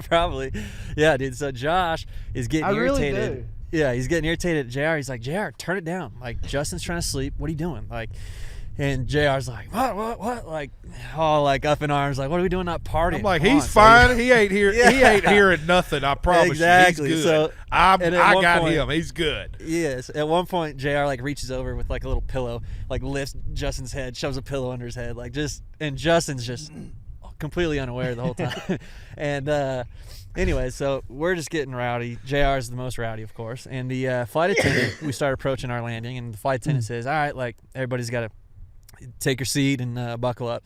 Probably. Yeah, dude. So Josh is getting irritated. Really do. Yeah, he's getting irritated at JR. He's like, JR, turn it down. Like, Justin's trying to sleep. What are you doing? Like, and JR's like, what? Like, all like up in arms. Like, what are we doing? Not partying. I'm like, he's fine. He ain't here. Yeah. He ain't hearing nothing. I promise exactly. you. He's So good. I got him. He's good. Yes. At one point, JR like reaches over with like a little pillow, like lifts Justin's head, shoves a pillow under his head, like and Justin's just completely unaware the whole time. And anyway, so we're just getting rowdy. JR's the most rowdy, of course. And the flight attendant, we start approaching our landing, and the flight attendant says, all right, like everybody's got to take your seat and buckle up.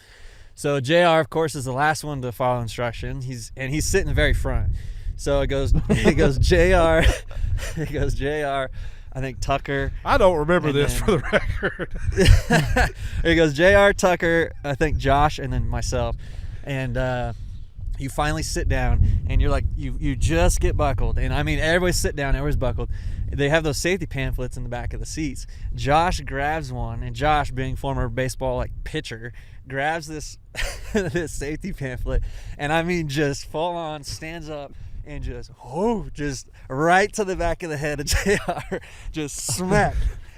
So JR, of course, is the last one to follow instruction. He's sitting very front. So it goes JR, I think Tucker. I don't remember this for the record. It goes JR, Tucker, I think Josh, and then myself. And you finally sit down, and you're like, you just get buckled. And I mean, everybody's sit down, everybody's buckled. They have those safety pamphlets in the back of the seats. Josh grabs one, and Josh, being former baseball like pitcher, grabs this this safety pamphlet, and I mean, just full on stands up and just right to the back of the head of JR, just smack.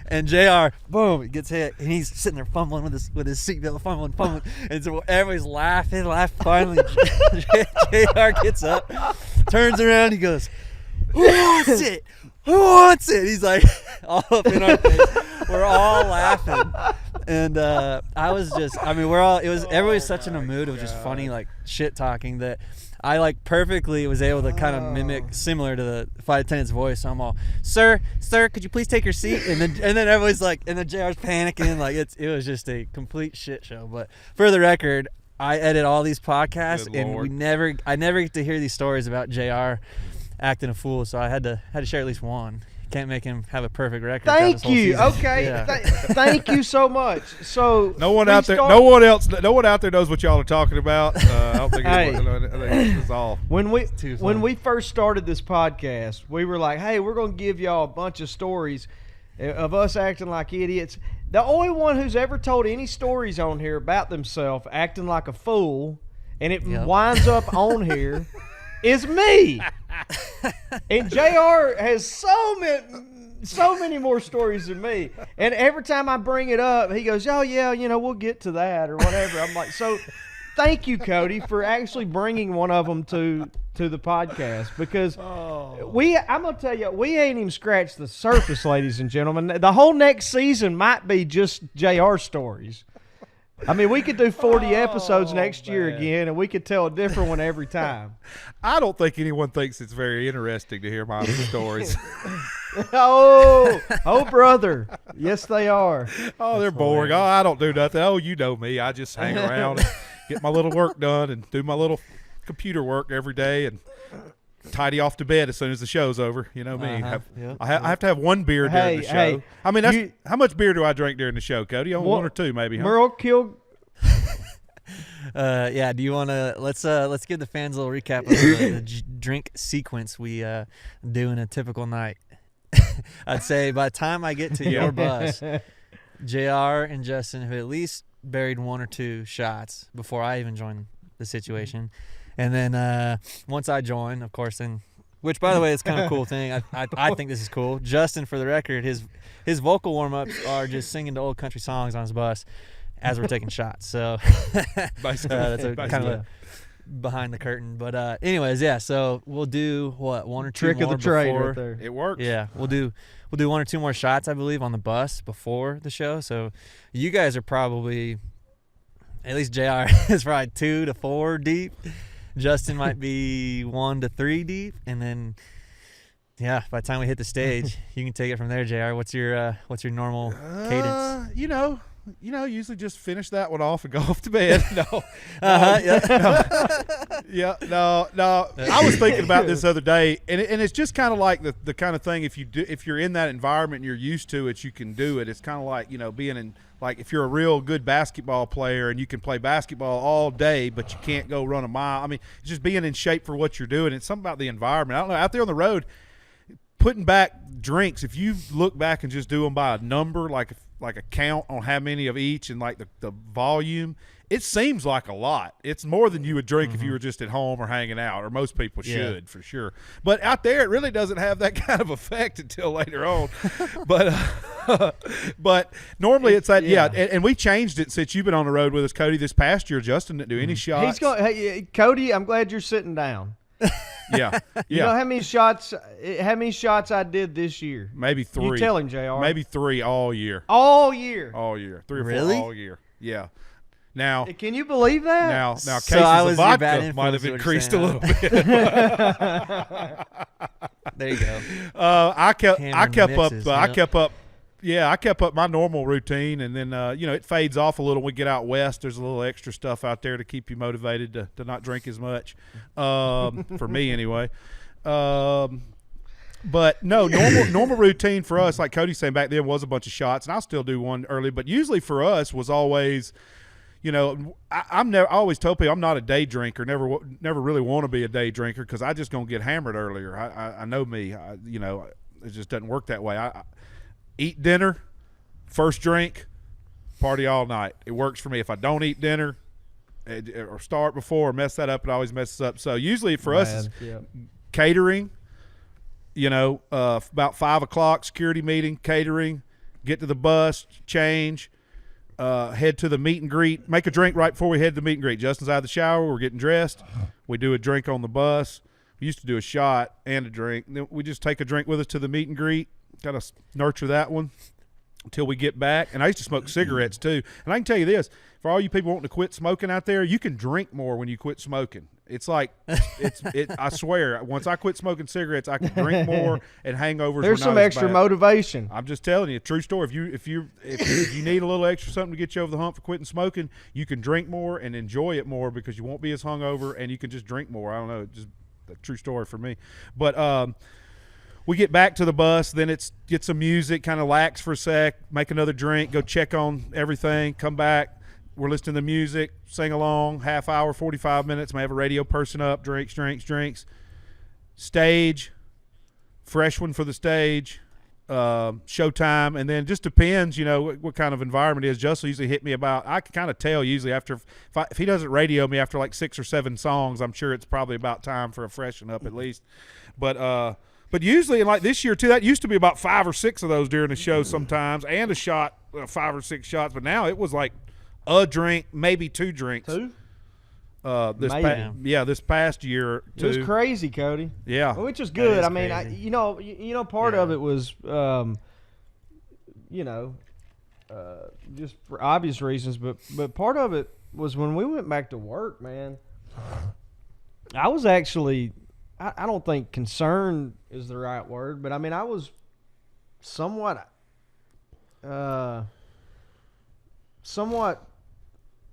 And JR, boom, gets hit, and he's sitting there fumbling with his seatbelt, fumbling, and so everybody's laughing. Finally, JR gets up, turns around, he goes, "Who wants it? Who wants it?" He's like, all up in our face. We're all laughing, and everybody's such in a mood of just funny like shit talking that I like perfectly was able to kind of mimic similar to the flight attendant's voice. So I'm all, sir, could you please take your seat? And then everybody's like, and then JR's panicking. Like it was just a complete shit show. But for the record, I edit all these podcasts, and I never get to hear these stories about JR acting a fool. So I had to share at least one. Can't make him have a perfect record. Thank you. Okay. Yeah. Thank you so much. So no one out there knows what y'all are talking about. I don't think it's all. When we first started this podcast, we were like, "Hey, we're going to give y'all a bunch of stories of us acting like idiots." The only one who's ever told any stories on here about themselves acting like a fool, and it winds up on here, is me. And JR has so many more stories than me, and every time I bring it up, he goes, "Oh yeah, we'll get to that," or whatever. I'm like, so thank you, Cody, for actually bringing one of them to the podcast, because I'm gonna tell you, we ain't even scratched the surface, ladies and gentlemen. The whole next season might be just JR stories. I mean, we could do 40 episodes Oh, next year man. again, and we could tell a different one every time. I don't think anyone thinks it's very interesting to hear my stories. Oh, brother. Yes, they are. Oh, they're boring. Oh, I don't do nothing. Oh, you know me. I just hang around and get my little work done and do my little computer work every day and tidy off to bed as soon as the show's over. You know me. I have to have one beer during the show. I mean, how much beer do I drink during the show, Cody? Only one or two, maybe. Huh? Merle killed. Yeah. Do you want to let's give the fans a little recap of the drink sequence we do in a typical night. I'd say by the time I get to your bus, JR and Justin have at least buried one or two shots before I even join the situation. And then once I join, of course, which, by the way, is kind of a cool thing. I think this is cool. Justin, for the record, his vocal warm-ups are just singing the old country songs on his bus as we're taking shots. So that's kind of a behind the curtain. But anyways, yeah, so we'll do, one or two Trick more of the trade before. right there. It works. Yeah, we'll do one or two more shots, I believe, on the bus before the show. So you guys are probably, at least JR is probably 2 to 4 deep. Justin might be 1 to 3 deep, and then by the time we hit the stage, you can take it from there. JR, what's your normal cadence? Usually just finish that one off and go off to bed. No. No. I was thinking about this the other day, and it's just kind of like the kind of thing, if you're in that environment and you're used to it, you can do it. It's kind of like, being in, like, if you're a real good basketball player and you can play basketball all day, but you can't go run a mile. I mean, it's just being in shape for what you're doing. It's something about the environment. I don't know, out there on the road, putting back drinks, if you look back and just do them by a number, like a count on how many of each and like the volume, it seems like a lot. It's more than you would drink if you were just at home or hanging out, or most people should, for sure. But out there, it really doesn't have that kind of effect until later on. But normally it's that, and we changed it since you've been on the road with us, Cody, this past year. Justin didn't do any shots. Cody, I'm glad you're sitting down. Yeah. You know how many shots I did this year? Maybe 3. You tell him, JR. Maybe 3 all year. All year. 3 or 4 all year. Yeah. Now, can you believe that? Now cases so of vodka might have increased a little bit. There you go. I kept up my normal routine, and then it fades off a little. When we get out west, there's a little extra stuff out there to keep you motivated to not drink as much. For me anyway. But no, normal routine for us, like Cody's saying, back then was a bunch of shots, and I'll still do one early, but usually for us was always, I always told people I'm not a day drinker, never really want to be a day drinker, because I just gonna get hammered earlier. I know me, it just doesn't work that way. I eat dinner, first drink, party all night. It works for me. If I don't eat dinner or start before or mess that up, it always messes up. So usually for us, it's catering. About 5 o'clock, security meeting, catering, get to the bus, change, head to the meet and greet, make a drink right before we head to the meet and greet. Justin's out of the shower, we're getting dressed. We do a drink on the bus. We used to do a shot and a drink. Then we just take a drink with us to the meet and greet, kind of nurture that one until we get back. And I used to smoke cigarettes too. And I can tell you this, for all you people wanting to quit smoking out there, you can drink more when you quit smoking. It's like, I swear, once I quit smoking cigarettes, I can drink more, and hangovers. There's some extra motivation. I'm just telling you, true story. If you need a little extra something to get you over the hump for quitting smoking, you can drink more and enjoy it more, because you won't be as hungover, and you can just drink more. I don't know, just a true story for me. But we get back to the bus, then it's get some music, kind of lax for a sec, make another drink, go check on everything, come back. We're listening to music, sing along, half hour, 45 minutes. May have a radio person up, drinks. Stage, fresh one for the stage, showtime, and then just depends, what kind of environment it is. Justin usually hit me about, I can kind of tell usually after, if he doesn't radio me after like 6 or 7 songs, I'm sure it's probably about time for a freshen up at least. But usually, and like this year too, that used to be about 5 or 6 of those during the show sometimes, and a shot, 5 or 6 shots. But now it was like a drink, maybe 2 drinks. 2? This past year too. It was crazy, Cody. Yeah, which was good. I mean, crazy. part of it was, just for obvious reasons. But part of it was when we went back to work, man. I was actually, I don't think concerned is the right word, but I mean I was somewhat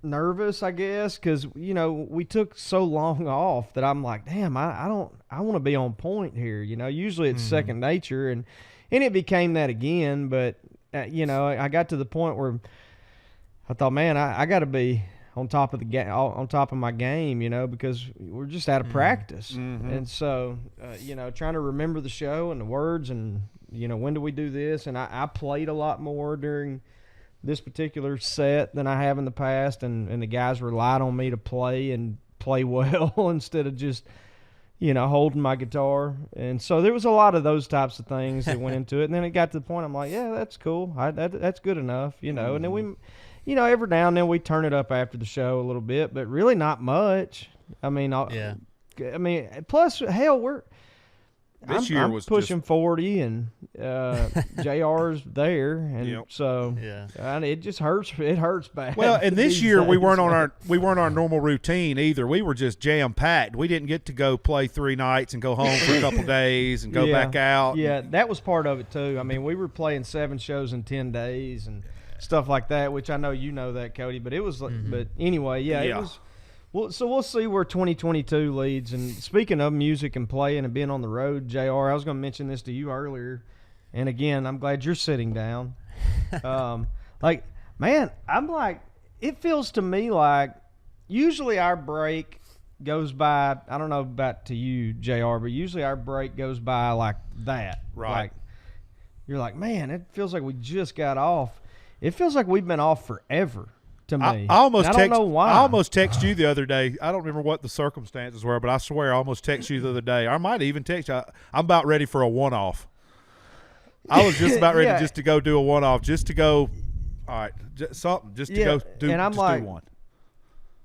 nervous, I guess, because we took so long off that I'm like, damn, I want to be on point here. Usually it's second nature, and it became that again. But I got to the point where I thought, man, I got to be on top of on top of my game, because we're just out of practice, and so trying to remember the show and the words, and when do we do this, and I played a lot more during this particular set than I have in the past, and the guys relied on me to play well instead of just holding my guitar. And so there was a lot of those types of things that went into it. And then it got to the point I'm like, yeah, that's cool, that's good enough, and then we every now and then we turn it up after the show a little bit, but really not much. I mean, plus hell, I'm was pushing 40, and JR's there, and so it just hurts. It hurts bad. Well, and this year we weren't on our normal routine either. We were just jam packed. We didn't get to go play 3 nights and go home for a couple days and go back out. Yeah, that was part of it too. I mean, we were playing 7 shows in 10 days and stuff like that, which I know you know that, Cody. But it was, but anyway, it was. Well, so we'll see where 2022 leads. And speaking of music and playing and being on the road, JR, I was going to mention this to you earlier. And again, I'm glad you're sitting down. Man, I'm like, it feels to me like usually our break goes by, I don't know about to you, JR, but usually our break goes by like that. Right. Like, you're like, man, it feels like we just got off. It feels like we've been off forever. To me. I don't know why. I almost texted you the other day. I don't remember what the circumstances were, but I swear I almost texted you the other day. I might even text you. I'm about ready for a one-off. I was just about ready just to go do a one-off, just to go, all right, something, just to go do, and I'm just like, do one.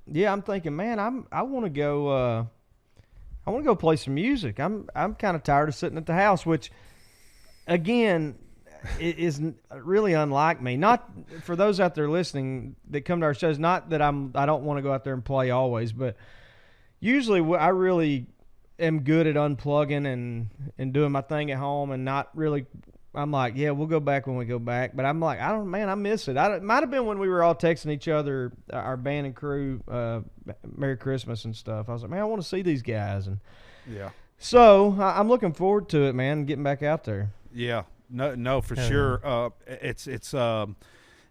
Yeah, I'm thinking, man, I want to go. I want to go play some music. I'm kind of tired of sitting at the house, which, again, it is really unlike me. Not for those out there listening that come to our shows. Not that I don't want to go out there and play always, but usually I really am good at unplugging and doing my thing at home, and not really. I'm like, yeah, we'll go back when we go back. But I'm like, I miss it. It might have been when we were all texting each other, our band and crew, Merry Christmas and stuff. I was like, man, I want to see these guys, and so I'm looking forward to it, man. Getting back out there. Yeah. No, for sure. But it's kind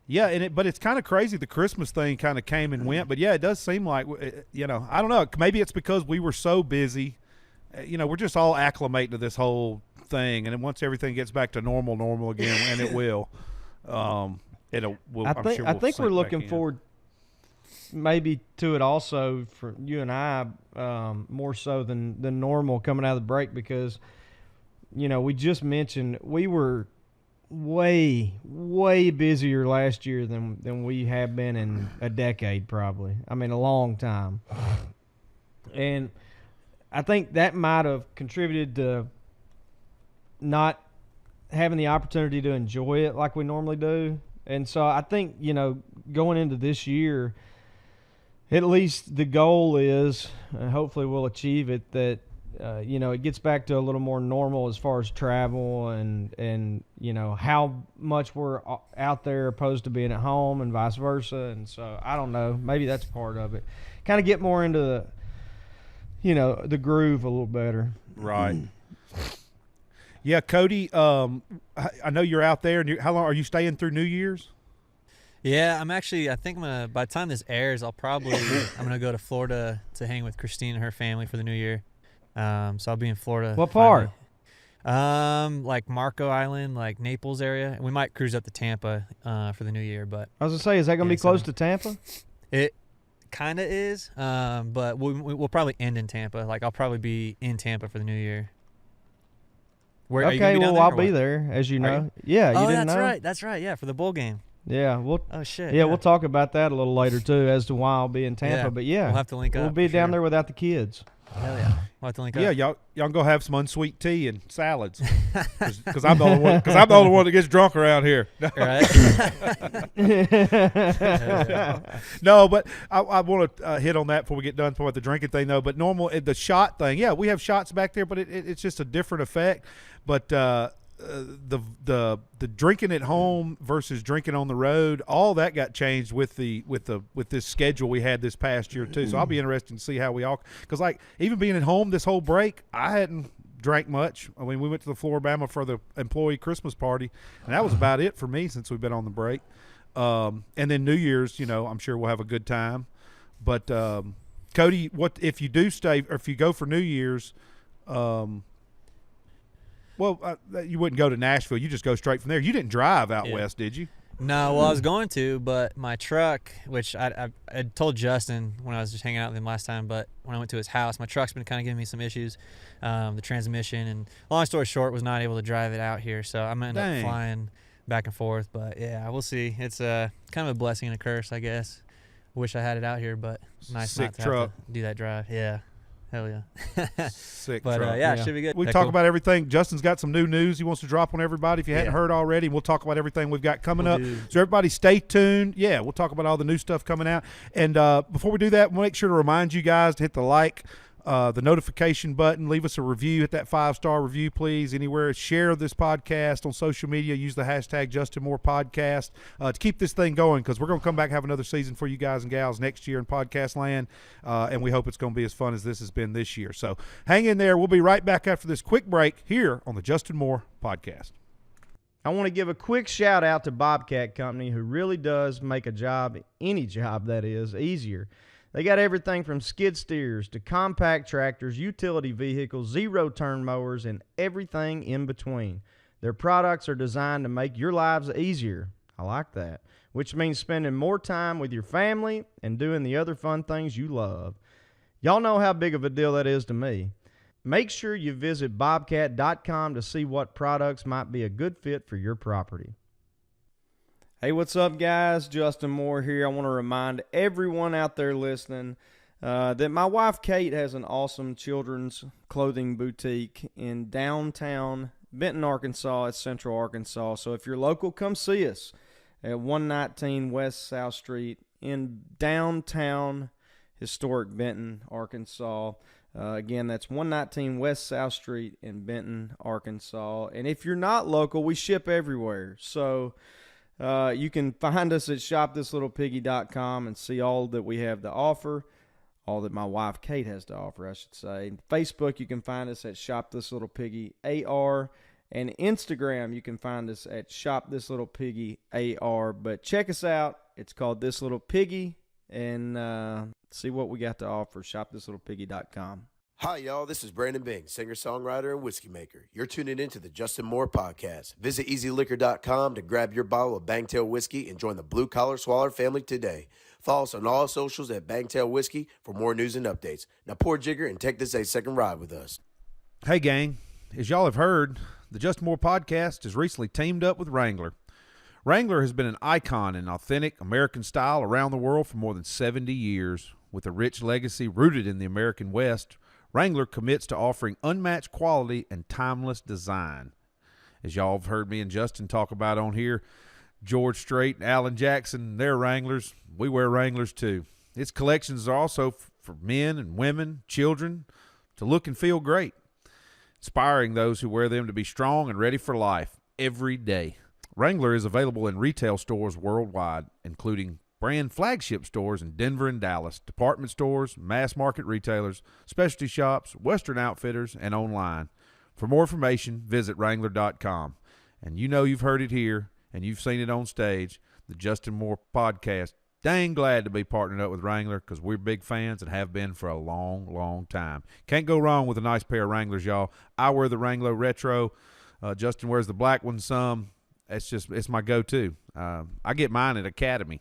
of crazy. The Christmas thing kind of came and went, but it does seem like, I don't know. Maybe it's because we were so busy. We're just all acclimating to this whole thing, and then once everything gets back to normal again, and it will. I think we're looking forward maybe to it also for you and I, more so than normal coming out of the break, because. We just mentioned we were way busier last year than we have been in a decade, probably. I mean, a long time. And I think that might have contributed to not having the opportunity to enjoy it like we normally do. And so I think, going into this year, at least the goal is, hopefully we'll achieve it, that it gets back to a little more normal as far as travel and how much we're out there opposed to being at home and vice versa. And so I don't know, maybe that's part of it. Kind of get more into the groove a little better. Right. Yeah, Cody, I know you're out there, and how long are you staying through New Year's? Yeah, I think by the time this airs, I'm going to go to Florida to hang with Christine and her family for the New Year. So I'll be in Florida. What part? Like Marco Island, like Naples area. And we might cruise up to Tampa for the New Year. But I was gonna say, is that gonna be close to Tampa? It kind of is. But we'll probably end in Tampa. Like I'll probably be in Tampa for the New Year. Where, okay, are you well, I'll be there, as you know. Yeah, you didn't know? That's right. Yeah, for the bowl game. Yeah, we'll talk about that a little later too, as to why I'll be in Tampa. Yeah, but we'll have to link up. We'll be down there without the kids. Hell yeah. We'll have to link Yeah, up. y'all can go have some unsweet tea and salads. Because I'm the only one. Because I'm the only one that gets drunk around here. Right? No, but I want to hit on that before we get done with the drinking thing, though. But the shot thing, yeah, we have shots back there, but it's just a different effect. But the drinking at home versus drinking on the road, all that got changed with this schedule we had this past year too. So I'll be interested to see how we all, because like even being at home this whole break, I hadn't drank much. I mean, we went to the Floribama for the employee Christmas party, and that was about it for me since we've been on the break. And then New Year's, I'm sure we'll have a good time. But Cody, what if you do stay, or if you go for New Year's? Well, you wouldn't go to Nashville. You just go straight from there. You didn't drive out west, did you? No, well, I was going to, but my truck, which I told Justin when I was just hanging out with him last time, but when I went to his house, my truck's been kind of giving me some issues, the transmission, and long story short, was not able to drive it out here, so I'm going to end up flying back and forth, but yeah, we'll see. It's kind of a blessing and a curse, I guess. Wish I had it out here, but nice Sick not to truck. have to do that drive. Yeah. Hell yeah. Sick but truck. yeah, it should be good. We That talk cool? about everything. Justin's got some new news he wants to drop on everybody if you hadn't Yeah. heard already. We'll talk about everything we've got coming We'll up. do. So everybody stay tuned. Yeah, we'll talk about all the new stuff coming out. And before we do that, we'll make sure to remind you guys to hit the like, the notification button, leave us a review, hit that 5-star review, please, anywhere. Share this podcast on social media. Use the hashtag Justin Moore Podcast to keep this thing going, because we're going to come back and have another season for you guys and gals next year in podcast land, and we hope it's going to be as fun as this has been this year. So hang in there. We'll be right back after this quick break here on the Justin Moore Podcast. I want to give a quick shout out to Bobcat Company, who really does make a job, any job that is, easier. They got everything from skid steers to compact tractors, utility vehicles, zero-turn mowers, and everything in between. Their products are designed to make your lives easier. I like that. Which means spending more time with your family and doing the other fun things you love. Y'all know how big of a deal that is to me. Make sure you visit bobcat.com to see what products might be a good fit for your property. Hey, what's up, guys? Justin Moore here. I want to remind everyone out there listening that my wife, Kate, has an awesome children's clothing boutique in downtown Benton, Arkansas. It's Central Arkansas. So if you're local, come see us at 119 West South Street in downtown historic Benton, Arkansas. Again, that's 119 West South Street in Benton, Arkansas. And if you're not local, we ship everywhere. So you can find us at shopthislittlepiggy.com and see all that we have to offer, all that my wife Kate has to offer, I should say. Facebook, you can find us at shopthislittlepiggy.ar, and Instagram, you can find us at shopthislittlepiggy.ar. But check us out. It's called This Little Piggy, and see what we got to offer. Shopthislittlepiggy.com. Hi, y'all. This is Brandon Bing, singer-songwriter and whiskey maker. You're tuning into the Justin Moore Podcast. Visit EasyLiquor.com to grab your bottle of Bangtail Whiskey and join the Blue Collar Swaller family today. Follow us on all socials at Bangtail Whiskey for more news and updates. Now pour Jigger and take this a second ride with us. Hey, gang. As y'all have heard, the Justin Moore Podcast has recently teamed up with Wrangler. Wrangler has been an icon in authentic American style around the world for more than 70 years. With a rich legacy rooted in the American West, Wrangler commits to offering unmatched quality and timeless design. As y'all have heard me and Justin talk about on here, George Strait and Alan Jackson, they're Wranglers. We wear Wranglers too. Its collections are also for men and women, children, to look and feel great, inspiring those who wear them to be strong and ready for life every day. Wrangler is available in retail stores worldwide, including brand flagship stores in Denver and Dallas, department stores, mass market retailers, specialty shops, Western outfitters, and online. For more information, visit Wrangler.com. And you know you've heard it here, and you've seen it on stage, the Justin Moore Podcast. Dang glad to be partnered up with Wrangler, because we're big fans and have been for a long, long time. Can't go wrong with a nice pair of Wranglers, y'all. I wear the Wrangler Retro. Justin wears the black one some. It's my go-to. I get mine at Academy.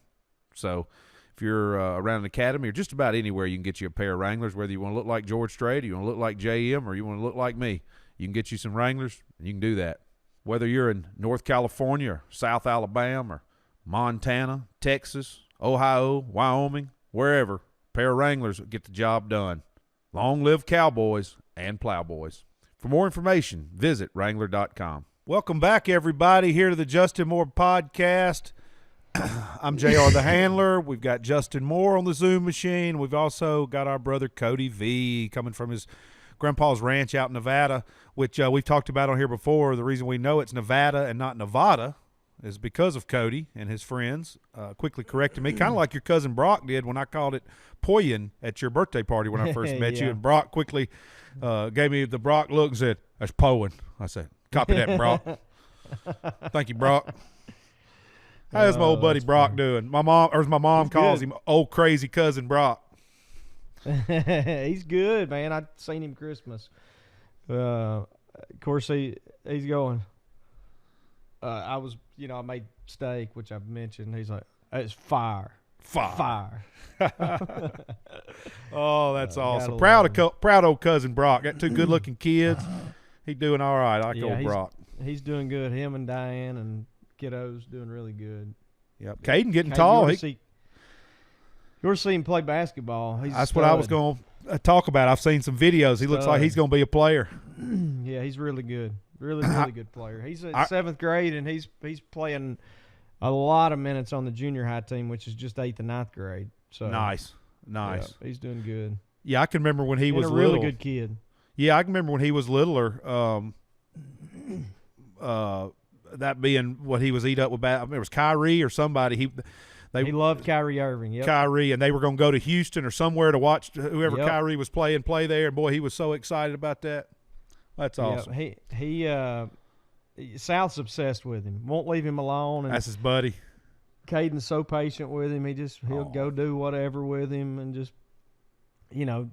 So if you're around an Academy or just about anywhere, you can get you a pair of Wranglers, whether you want to look like George Strait, or you want to look like JM, or you want to look like me. You can get you some Wranglers, and you can do that. Whether you're in North California or South Alabama or Montana, Texas, Ohio, Wyoming, wherever, a pair of Wranglers will get the job done. Long live Cowboys and plowboys. For more information, visit Wrangler.com. Welcome back, everybody, here to the Justin Moore Podcast. I'm JR the Handler. We've got Justin Moore on the Zoom machine. We've also got our brother Cody V coming from his grandpa's ranch out in Nevada, which we've talked about on here before. The reason we know it's Nevada and not Nevada is because of Cody and his friends quickly correcting me, kind of like your cousin Brock did when I called it Poyen at your birthday party when I first met you. And Brock quickly gave me the Brock look and said, "That's Poyen." I said, "Copy that, Brock." Thank you, Brock. How's my old buddy Brock doing? My mom calls him old crazy cousin Brock. He's good, man. I seen him Christmas. Of course, he's going. I made steak, which I've mentioned. He's like, "It's fire." Oh, that's awesome. Proud old cousin Brock. Got two good looking kids. He's doing all right. I like old Brock. He's doing good. Him and Diane and kiddos doing really good. Yep. Caden getting tall. You ever see him play basketball? That's what I was going to talk about. I've seen some videos. He looks like he's going to be a player. Yeah, he's really good. Really good player. He's in 7th grade, and he's playing a lot of minutes on the junior high team, which is just 8th and 9th grade. So nice. Yeah, he's doing good. Yeah, I can remember when he was a little. Really good kid. Yeah, I can remember when he was littler. That being what he was eat up with. I mean, it was Kyrie or somebody. He loved Kyrie Irving. Yep. Kyrie, and they were going to go to Houston or somewhere to watch whoever Kyrie was playing play there. And boy, he was so excited about that. That's awesome. South's obsessed with him. Won't leave him alone. And that's his buddy. Caden's so patient with him. He'll go do whatever with him, and just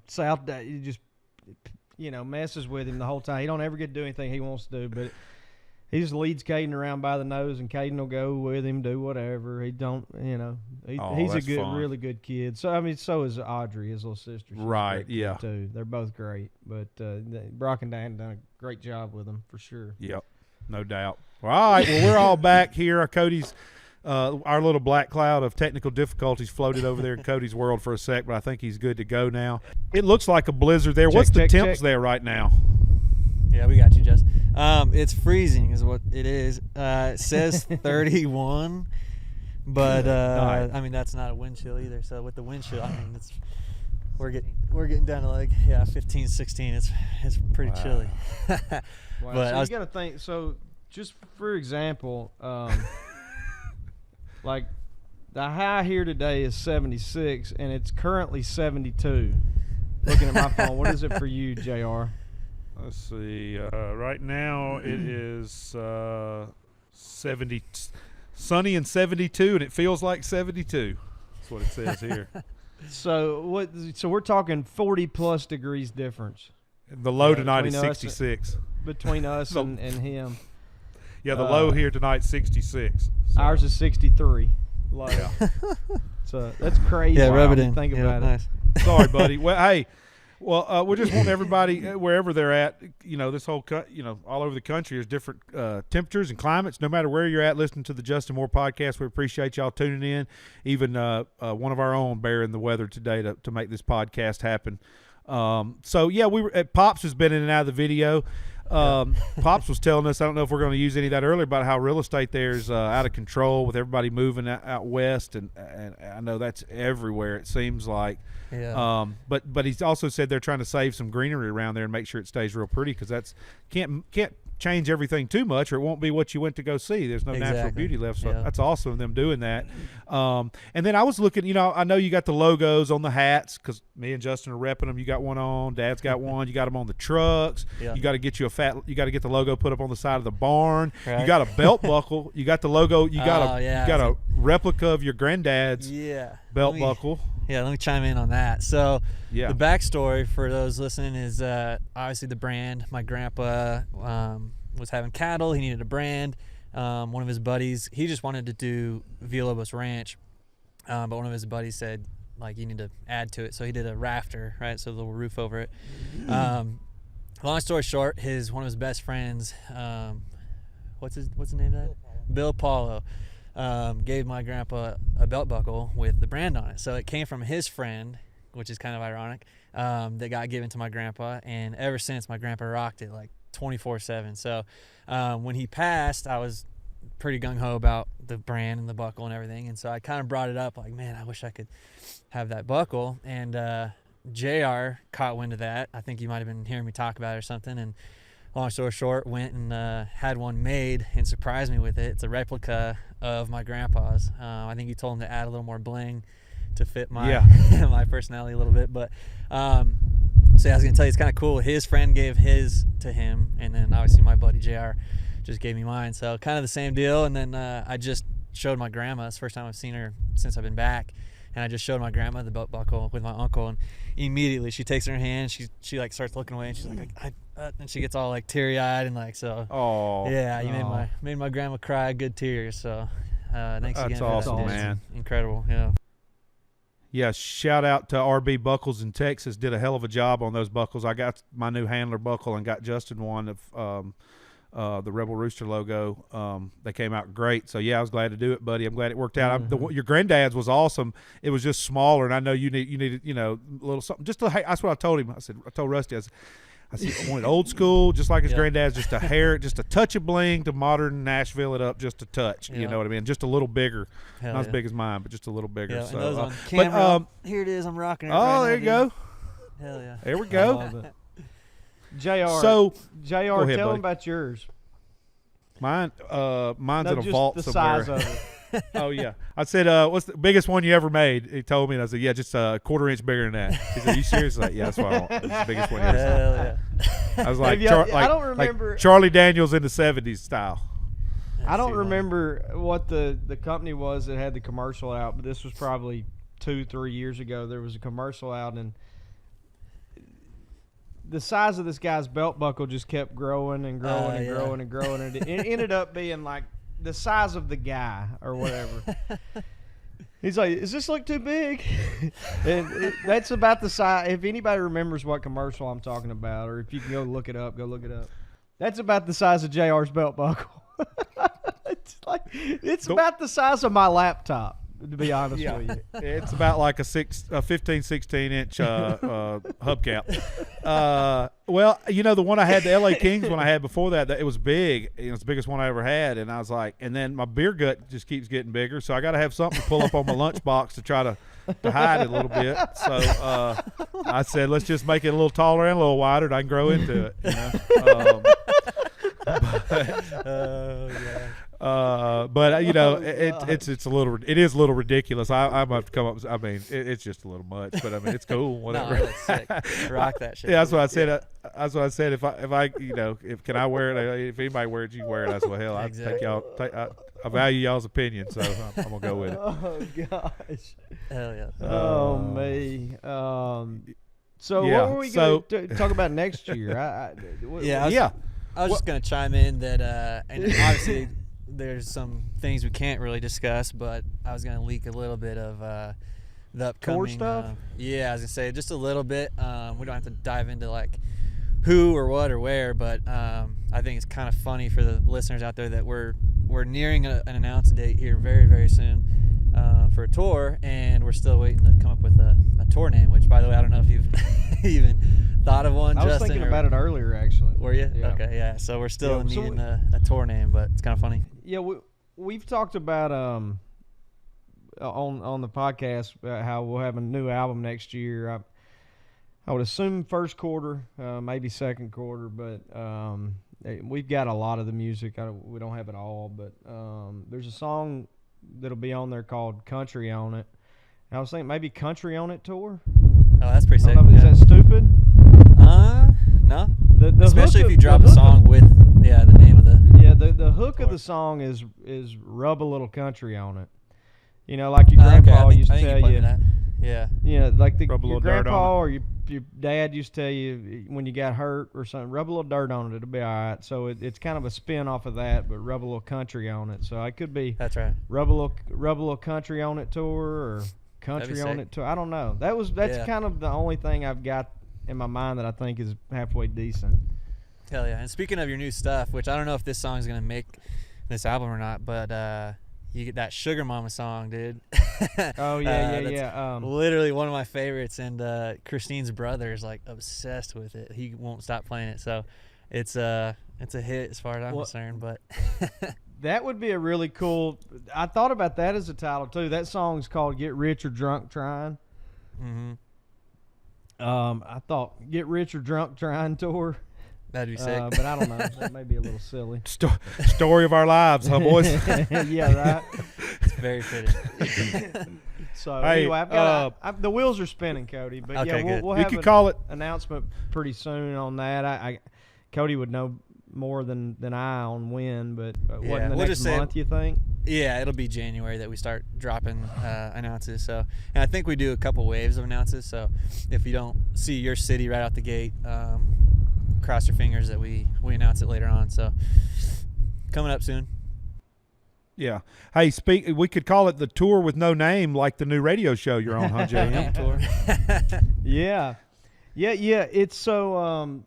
South just messes with him the whole time. He don't ever get to do anything he wants to do, but he just leads Caden around by the nose, and Caden will go with him, do whatever. He don't, he's a good, really good kid. So I mean, so is Audrey, his little sister. She's right? Yeah. Too. They're both great, but Brock and Dan done a great job with them for sure. Yep, no doubt. All right, well, we're all back here. Cody's. Our little black cloud of technical difficulties floated over there in Cody's world for a sec, but I think he's good to go now. It looks like a blizzard there. What's the temps there right now? Yeah, we got you, Jess. It's freezing is what it is. It says 31, but I mean that's not a wind chill either. So with the wind chill, I mean we're getting down to like 15, 16. It's pretty chilly. Wow. But so you got to think. So just for example. Like, the high here today is 76, and it's currently 72. Looking at my phone, what is it for you, JR? Let's see. Right now it is 70, sunny and 72, and it feels like 72. That's what it says here. So we're talking 40-plus degrees difference. The low tonight is 66. Between us and him. Yeah, the low here tonight is 66. So. Ours is 63. Low. Yeah. So that's crazy. Yeah, rub it in. Think about nice. it. Sorry, buddy. Well, hey, we just want everybody wherever they're at. This whole all over the country is different temperatures and climates. No matter where you're at, listening to the Justin Moore Podcast, we appreciate y'all tuning in. Even one of our own bearing the weather today to make this podcast happen. So yeah, Pops has been in and out of the video. Pops was telling us, I don't know if we're going to use any of that earlier, about how real estate there is out of control with everybody moving out west, and I know that's everywhere, it seems like. Yeah. But he's also said they're trying to save some greenery around there and make sure it stays real pretty, because that's can't change everything too much, or it won't be what you went to go see. There's no natural beauty left, so that's awesome of them doing that. And then I was looking, I know you got the logos on the hats, because me and Justin are repping them. You got one on, Dad's got one, you got them on the trucks. You got to get you you got to get the logo put up on the side of the barn. Right. You got a belt buckle, you got the logo, you got a replica of your granddad's belt buckle. Yeah, let me chime in on that. So the backstory for those listening is obviously the brand. My grandpa was having cattle. He needed a brand. One of his buddies, he just wanted to do Villalobos Ranch, but one of his buddies said, like, you need to add to it. So he did a rafter, right? So a little roof over it. Long story short, one of his best friends, what's his name of that? Bill Paulo. Gave my grandpa a belt buckle with the brand on it. So it came from his friend. Of which is kind of ironic, that got given to my grandpa. And ever since, my grandpa rocked it like 24/7. So when he passed, I was pretty gung-ho about the brand and the buckle and everything. And so I kind of brought it up like, man, I wish I could have that buckle. And JR caught wind of that. I think you might have been hearing me talk about it or something. And long story short, went and had one made and surprised me with it. It's a replica of my grandpa's. I think he told him to add a little more bling to fit my my personality a little bit. But so I was gonna tell you, it's kind of cool. His friend gave his to him, and then obviously my buddy JR just gave me mine. So kind of the same deal. And then I just showed my grandma. It's the first time I've seen her since I've been back. And I just showed my grandma the belt buckle with my uncle, and immediately she takes it in her hand. She like starts looking away, and she's like, and she gets all like teary eyed and like so. Oh yeah, you made my grandma cry good tears. So thanks again. That's for awesome, that. man. Incredible. Yeah. Yeah, shout out to RB Buckles in Texas. Did a hell of a job on those buckles. I got my new handler buckle and got Justin one of the Rebel Rooster logo. They came out great. So, yeah, I was glad to do it, buddy. I'm glad it worked out. Your granddad's was awesome. It was just smaller, and I know you needed, a little something. That's what I told him. I told Rusty, I said, I wanted old school, just like his granddad's, just a touch of bling to modern Nashville it up just a touch. You know what I mean? Just a little bigger. Not as big as mine, but just a little bigger. Yeah, so, and those on camera, here it is. I'm rocking it. Oh, right there now, you go. Hell yeah. There we go. JR, So, JR, go ahead, tell buddy. him about yours. Mine's in a just vault the somewhere. size of it. Oh yeah, I said, "What's the biggest one you ever made?" He told me, and I said, "Yeah, just a quarter inch bigger than that." He said, "You serious?" I was like, "Yeah, that's what I want. It's the biggest one you ever Hell seen." yeah. I was like, I don't remember. like Charlie Daniels in the '70s style. I don't remember what the company was that had the commercial out, but this was probably 2-3 years ago. There was a commercial out, and the size of this guy's belt buckle just kept growing and growing and growing and growing, and it ended up being like the size of the guy or whatever. He's like, "Does this look too big?" And that's about the size. If anybody remembers what commercial I'm talking about, or if you can go look it up. That's about the size of JR's belt buckle. It's about the size of my laptop, to be honest with you. It's about like a 15-16 inch hubcap. Well, the one I had, the LA Kings one I had before that, it was big. It's the biggest one I ever had, and I was like, and then my beer gut just keeps getting bigger, so I got to have something to pull up on my lunchbox to try to hide it a little bit. So I said, let's just make it a little taller and a little wider, and I can grow into it. But it's a little, it is a little ridiculous. I might have to come up with, it's just a little much, but it's cool. Whatever. No, it's sick. Rock that shit. Yeah, that's what I said. That's what I said. If can I wear it? If anybody wears it, you wear it. I said, well, hell, Exactly. I value y'all's opinion, so I'm gonna go with it. Oh gosh. Hell yeah. Oh me. So Yeah, what were we going to talk about next year? I was just going to chime in that, and obviously there's some things we can't really discuss, but I was going to leak a little bit of the upcoming tour stuff. I was going to say just a little bit. We don't have to dive into like who or what or where, but I think it's kind of funny for the listeners out there that we're nearing an announced date here very, very soon for a tour, and we're still waiting to come up with a tour name, which, by the way, I don't know if you've even thought of one. I was Justin, thinking about it earlier, actually. Were you? Yeah. Okay, yeah. So we're still Yeah, so needing a tour name, but it's kind of funny. Yeah, we've talked about on the podcast how we'll have a new album next year. I would assume first quarter, maybe second quarter, but we've got a lot of the music. We don't have it all, but there's a song that'll be on there called Country on It. And I was thinking maybe Country on It tour. Oh, that's pretty I sick. don't know, is that stupid? No. The Especially hook if you of- drop the a hook song with the name of the. Yeah, the hook of the song is rub a little country on it. Like your grandpa used to tell you. That. Yeah. Like Rub a your little dirt on grandpa or your dad used to tell you when you got hurt or something, rub a little dirt on it, it'll be all right. So it's kind of a spin off of that, but rub a little country on it. So it could be That's right. rub a little country on it tour or country on sick. it tour. I don't know. That's kind of the only thing I've got in my mind that I think is halfway decent. Hell yeah. And speaking of your new stuff, which I don't know if this song's going to make this album or not, but you get that Sugar Mama song, dude. Oh yeah, That's yeah. literally one of my favorites, and Christine's brother is like obsessed with it. He won't stop playing it, so it's a hit as far as I'm concerned. But that would be a really cool. I thought about that as a title too. That song's called "Get Rich or Drunk Trying." mm-hmm. I thought "Get Rich or Drunk Trying" tour. That'd be sick. But I don't know. That may be a little silly. Story of our lives, huh, boys? Yeah, right. It's very fitting. So Hey, anyway, I've got the wheels are spinning, Cody. But Okay, yeah, good. we'll You have could an call it. announcement pretty soon on that. Cody would know more than I on when, but what Yeah, in the we'll next just say- month you think? Yeah, it'll be January that we start dropping announces. So, and I think we do a couple waves of announces. So, if you don't see your city right out the gate, cross your fingers that we announce it later on. So, coming up soon. Yeah. Hey, we could call it the tour with no name, like the new radio show you're on, huh, JM? Tour. Yeah. It's so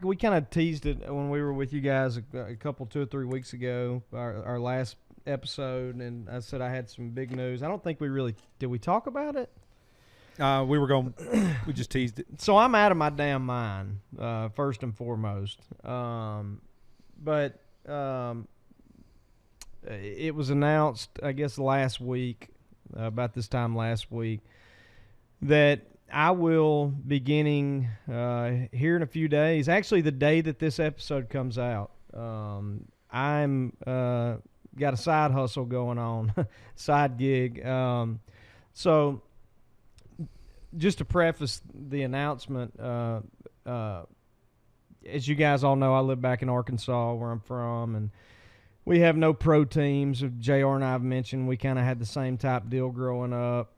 we kind of teased it when we were with you guys a couple 2 or 3 weeks ago, our last episode, and I said I had some big news. I don't think did we talk about it? We just teased it. So I'm out of my damn mind, first and foremost. But it was announced, I guess, last week, about this time last week, that I will, beginning here in a few days, actually the day that this episode comes out, I'm got a side hustle going on, side gig. So just to preface the announcement, as you guys all know, I live back in Arkansas, where I'm from, and we have no pro teams. JR and I have mentioned we kind of had the same type deal growing up.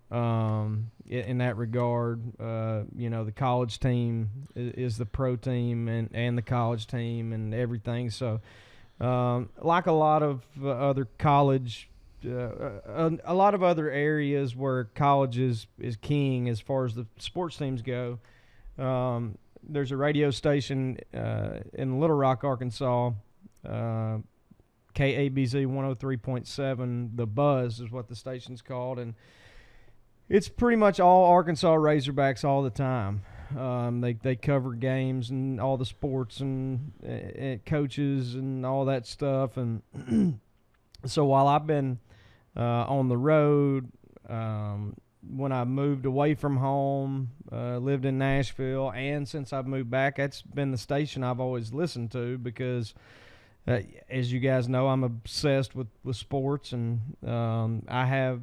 In that regard, the college team is the pro team and the college team and everything. So, like a lot of other college, a lot of other areas where college is king as far as the sports teams go, there's a radio station in Little Rock, Arkansas, KABZ 103.7. The Buzz is what the station's called, and it's pretty much all Arkansas Razorbacks all the time. They cover games and all the sports and coaches and all that stuff. And so while I've been on the road, when I moved away from home, lived in Nashville, and since I've moved back, that's been the station I've always listened to because, as you guys know, I'm obsessed with sports, and I have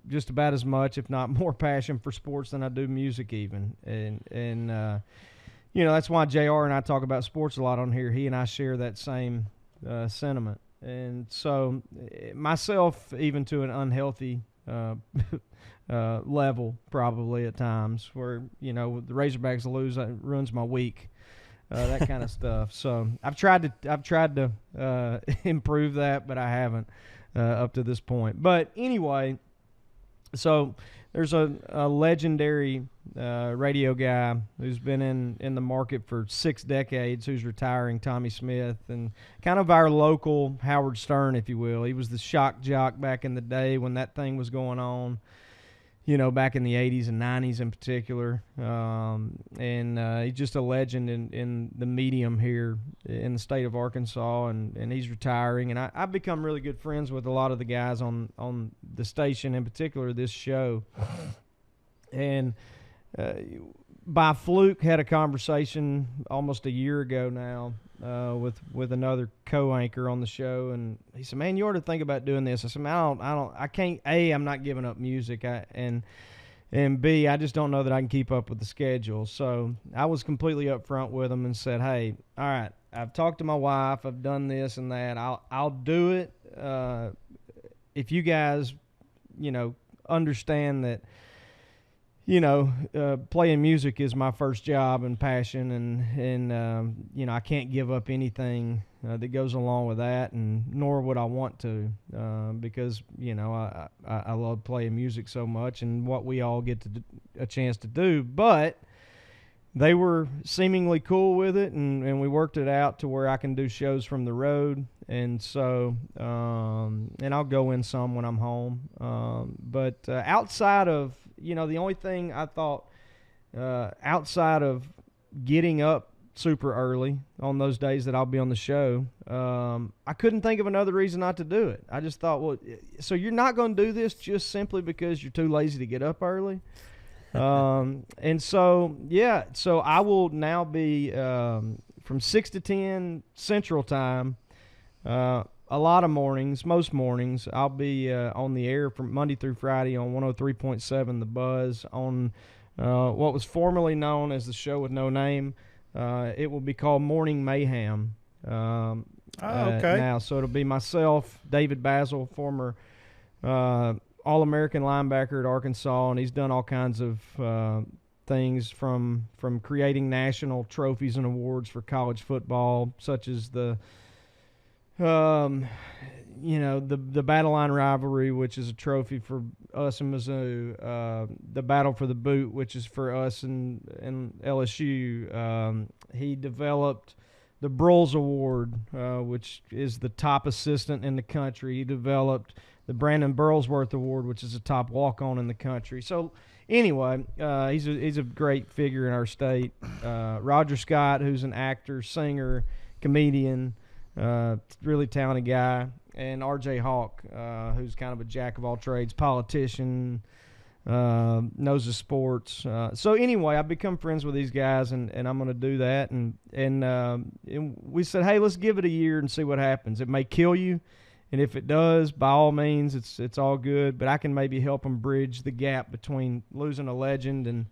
just about as much, if not more, passion for sports than I do music even. And that's why JR and I talk about sports a lot on here. He and I share that same sentiment. And so myself, even to an unhealthy level probably at times, where, the Razorbacks lose, it ruins my week. That kind of stuff. So I've tried to improve that, but I haven't. Up to this point. But anyway, so there's a legendary radio guy who's been in the market for 6 decades, who's retiring, Tommy Smith, and kind of our local Howard Stern, if you will. He was the shock jock back in the day when that thing was going on, back in the 80s and 90s in particular. And he's just a legend in the medium here in the state of Arkansas, and he's retiring. And I've become really good friends with a lot of the guys on the station, in particular this show. And by fluke, had a conversation almost a year ago now with another co-anchor on the show, and he said, "Man, you ought to think about doing this." I said, "Man, I can't. A, I'm not giving up music, and B, I just don't know that I can keep up with the schedule." So I was completely upfront with him and said, "Hey, all right, I've talked to my wife, I've done this and that. I'll do it if you guys, understand that." Playing music is my first job and passion, and I can't give up anything that goes along with that, and nor would I want to, because I love playing music so much and what we all get a chance to do. But they were seemingly cool with it, and we worked it out to where I can do shows from the road. And so, and I'll go in some when I'm home. But outside of, the only thing I thought, outside of getting up super early on those days that I'll be on the show, I couldn't think of another reason not to do it. I just thought, well, so you're not going to do this just simply because you're too lazy to get up early? And so, so I will now be from 6 to 10 Central Time. A lot of mornings, most mornings, I'll be on the air from Monday through Friday on 103.7 The Buzz on what was formerly known as the show with no name. It will be called Morning Mayhem. Okay. Now, so it'll be myself, David Basil, former All-American linebacker at Arkansas, and he's done all kinds of things from creating national trophies and awards for college football, such as the Battle Line Rivalry, which is a trophy for us in Mizzou, the Battle for the Boot, which is for us in LSU. He developed the Broyles Award, which is the top assistant in the country. He developed the Brandon Burlsworth Award, which is the top walk-on in the country. So anyway, he's a great figure in our state. Roger Scott, who's an actor, singer, comedian, really talented guy, and R.J. Hawk, who's kind of a jack of all trades, politician, knows the sports. So anyway, I've become friends with these guys, and I'm going to do that. And we said, hey, let's give it a year and see what happens. It may kill you, and if it does, by all means, it's all good. But I can maybe help them bridge the gap between losing a legend and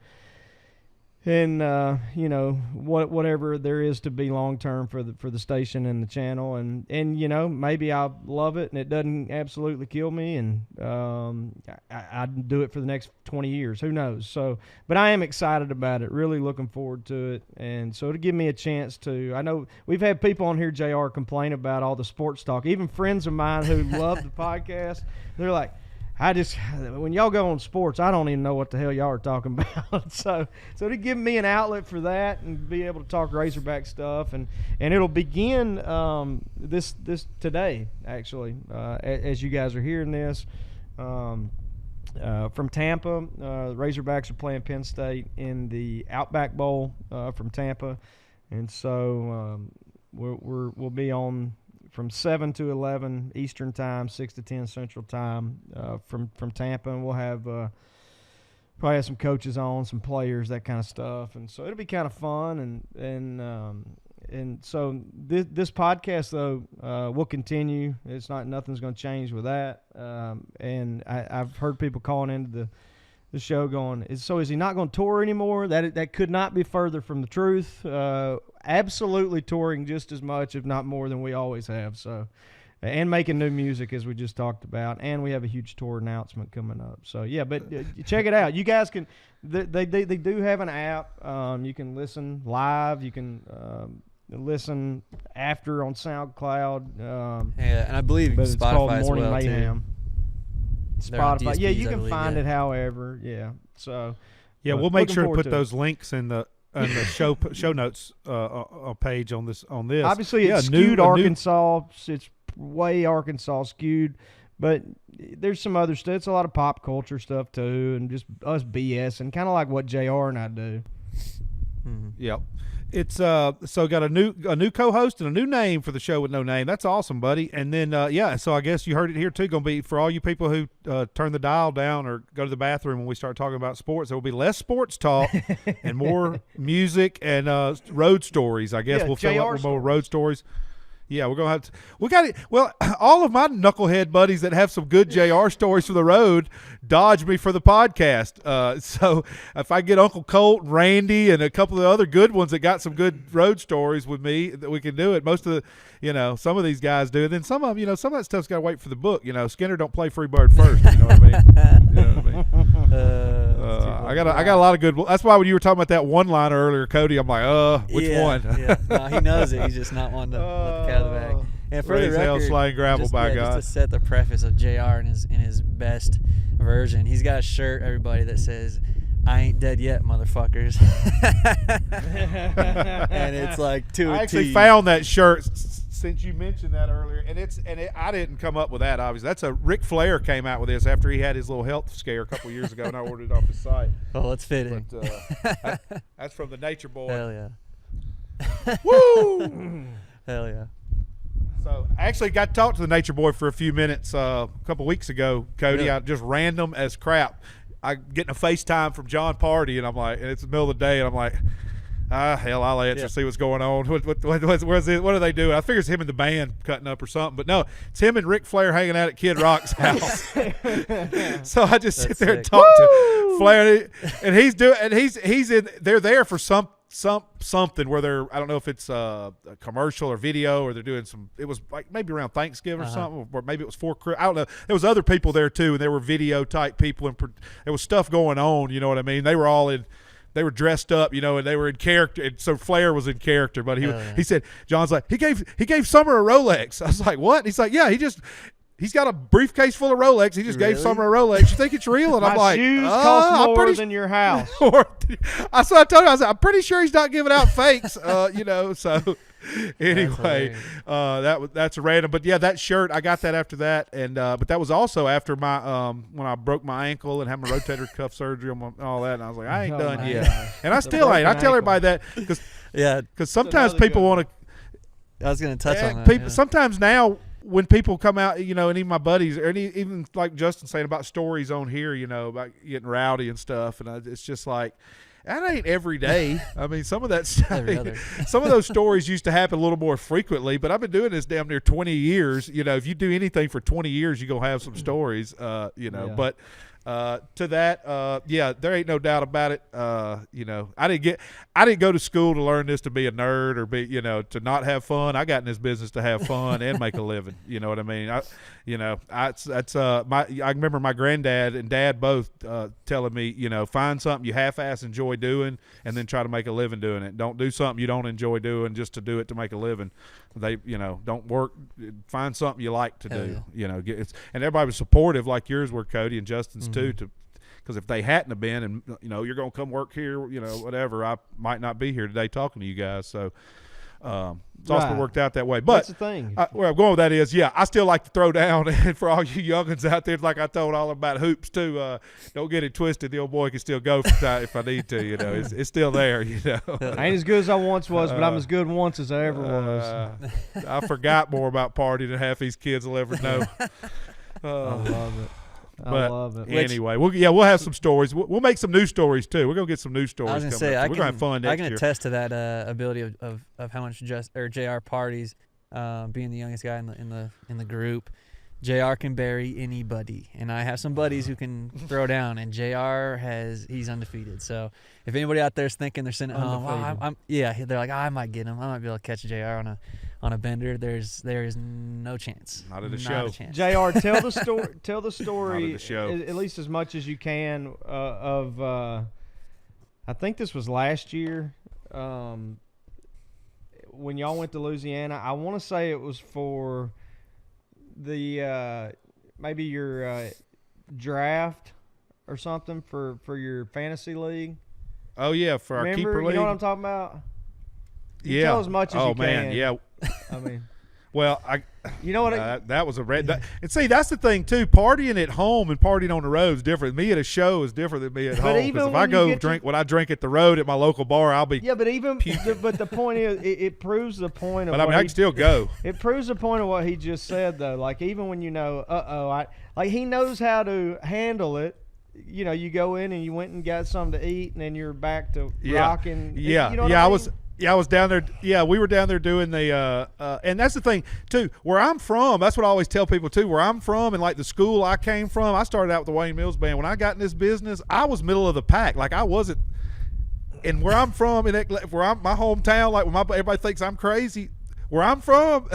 whatever there is to be long term for the station and the channel, and maybe I'll love it and it doesn't absolutely kill me, and I'd do it for the next 20 years. Who knows? So, but I am excited about it. Really looking forward to it, and so it'll give me a chance to. I know we've had people on here, JR, complain about all the sports talk. Even friends of mine who love the podcast, they're like, when y'all go on sports, I don't even know what the hell y'all are talking about. So to give me an outlet for that and be able to talk Razorback stuff, and it'll begin this today, actually, as you guys are hearing this, from Tampa. The Razorbacks are playing Penn State in the Outback Bowl from Tampa, and so we'll be on from 7 to 11 Eastern Time, 6 to 10 Central Time from Tampa, and we'll have probably have some coaches on, some players, that kind of stuff, and so it'll be kind of fun. And so this podcast though will continue. Nothing's going to change with that. And I've heard people calling into the show going, is he not going to tour anymore? That could not be further from the truth. Absolutely touring just as much, if not more, than we always have. So, and making new music, as we just talked about, and we have a huge tour announcement coming up. So yeah, but check it out. You guys can. They do have an app. You can listen live. You can listen after on SoundCloud. And I believe but it's Spotify called as Morning well Mayhem. Too. They're on Spotify. Yeah, DSPs, you I can believe, find yeah. it however. Yeah. So. Yeah, but we'll make looking sure to forward put those links in the show notes page on this. Obviously, it's new skewed Arkansas. It's way Arkansas skewed, but there's some other stuff. It's a lot of pop culture stuff too, and just us BS, and kind of like what JR and I do. Mm-hmm. Yep. It's so got a new co-host and a new name for the show with no name. That's awesome, buddy. And then so I guess you heard it here too. Going to be for all you people who turn the dial down or go to the bathroom when we start talking about sports. There will be less sports talk and more music and road stories. I guess we'll fill up with more road stories. Yeah, we're gonna have to. We got it. Well, all of my knucklehead buddies that have some good JR stories for the road dodge me for the podcast. So if I get Uncle Colt, Randy, and a couple of the other good ones that got some good road stories with me, that we can do it. Most of the, some of these guys do. And then some of them, some of that stuff's got to wait for the book. Skinner don't play Freebird first. You know what I mean? You know what I mean? I got a lot of good. That's why when you were talking about that one liner earlier, Cody, I'm like, which one? Yeah, no, he knows it. He's just not wanting to let the cat out of the bag. And for the record, slang gravel, by God. Just to set the preface of JR in his best version, he's got a shirt, everybody, that says I ain't dead yet, motherfuckers. And it's like to I a actually T. found that shirt since you mentioned that earlier, and I didn't come up with that. Obviously, that's a Ric Flair came out with this after he had his little health scare a couple years ago, and I ordered it off his site. Oh, it's fitting. But that's from the Nature Boy. Hell yeah. Woo! Hell yeah. So I actually got to talk to the Nature Boy for a few minutes a couple weeks ago, Cody. Yeah. I just random as crap. I getting a FaceTime from John Party, and I'm like, and it's the middle of the day, and I'm like, hell, I'll answer, see what's going on. What are they doing? I figure it's him and the band cutting up or something, but no, it's him and Ric Flair hanging out at Kid Rock's house. So I just sit there and talk to Flair, and he's doing, and he's in. They're there for something where they're, I don't know if it's a commercial or video, or they're doing some, it was like maybe around Thanksgiving or something, or maybe it was for, I don't know. There was other people there too, and there were video type people, and there was stuff going on, you know what I mean? They were dressed up, you know, and they were in character, and so Flair was in character, but he said, John's like, he gave Summer a Rolex. I was like, what? And he's like, yeah, he's got a briefcase full of Rolex. He just gave Summer a Rolex. You think it's real? And I'm like, shoes cost more than your house. I told him, I was like, I'm pretty sure he's not giving out fakes, you know. So anyway, that's random. But yeah, that shirt, I got that after that, and but that was also after my when I broke my ankle and had my rotator cuff surgery and all that. And I was like, I ain't done yet, and I still ain't. I tell everybody that because sometimes people want to. I was going to touch on that. Sometimes now, when people come out, you know, and even my buddies, or even like Justin saying about stories on here, you know, about getting rowdy and stuff, and it's just like, that ain't every day. I mean, some of that stuff, some of those stories used to happen a little more frequently, but I've been doing this damn near 20 years. You know, if you do anything for 20 years, you're going to have some stories, you know, but to that, yeah, there ain't no doubt about it. You know, I didn't go to school to learn this to be a nerd or be, you know, to not have fun. I got in this business to have fun and make a living. You know what I mean? I remember my granddad and dad both telling me, you know, find something you half-ass enjoy doing and then try to make a living doing it. Don't do something you don't enjoy doing just to do it to make a living. They, you know, don't work. Find something you like to do. Yeah. You know, and everybody was supportive, like yours were, Cody, and Justin's too. Because if they hadn't have been, and you know, you're gonna come work here, you know, whatever, I might not be here today talking to you guys. So it's also worked out that way. But that's the thing. Where I'm going with that is, yeah, I still like to throw down. And for all you youngins out there, like I told all about hoops too, don't get it twisted. The old boy can still go if I need to. You know, it's still there. You know, I ain't as good as I once was, but I'm as good once as I ever was. I forgot more about party than half these kids will ever know. I love it. I love it. Anyway, we'll have some stories. We'll make some news stories too. We're gonna get some news stories. I was gonna say, we're gonna have fun next year. I can attest to that ability of how much JR parties, being the youngest guy in the group. JR can bury anybody, and I have some buddies who can throw down. And he's undefeated. So if anybody out there is thinking they're sitting at home, they're like, I might get him. I might be able to catch JR on a bender. There is no chance. Not at a show. JR, tell the story. Tell the story. Not at the show. At least as much as you can of. I think this was last year. When y'all went to Louisiana, I want to say it was for the maybe your draft or something for your fantasy league. Oh yeah, for our keeper league. You know what I'm talking about? Yeah. Tell as much as you can. Oh man, yeah. I mean, well, you know what? That was a red. And see, that's the thing too. Partying at home and partying on the road is different. Me at a show is different than me at home. Because if I go drink what I drink at the road at my local bar, I'll be but the point is, it proves the point of. But I mean, I can still go. It proves the point of what he just said, though. Like even when you know, like he knows how to handle it. You know, you go in and you went and got something to eat, and then you're back to rocking. Yeah, you know what I mean? I was down there. Yeah, we were down there doing the and that's the thing too. Where I'm from, that's what I always tell people too. Where I'm from and like the school I came from, I started out with the Wayne Mills Band. When I got in this business, I was middle of the pack. Like I wasn't. And where I'm from, my hometown, like when everybody thinks I'm crazy. Where I'm from,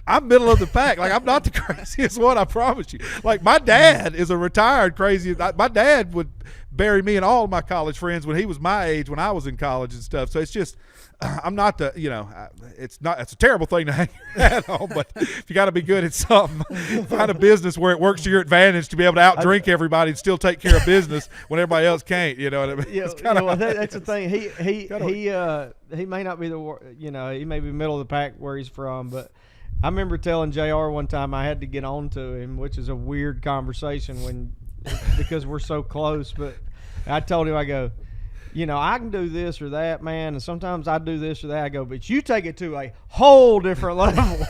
I'm middle of the pack. Like I'm not the craziest one, I promise you. Like my dad is a retired crazy. My dad would bury me and all of my college friends when he was my age, when I was in college and stuff. So it's just, I'm not the, it's a terrible thing to hang your hat on, but if you got to be good at something, find a business where it works to your advantage to be able to outdrink everybody and still take care of business when everybody else can't. You know what I mean? Yeah, that's the thing. He may not be he may be middle of the pack where he's from, but I remember telling JR one time I had to get on to him, which is a weird conversation because we're so close. But I told him, I go, I can do this or that, man, and sometimes I do this or that. I go, but you take it to a whole different level.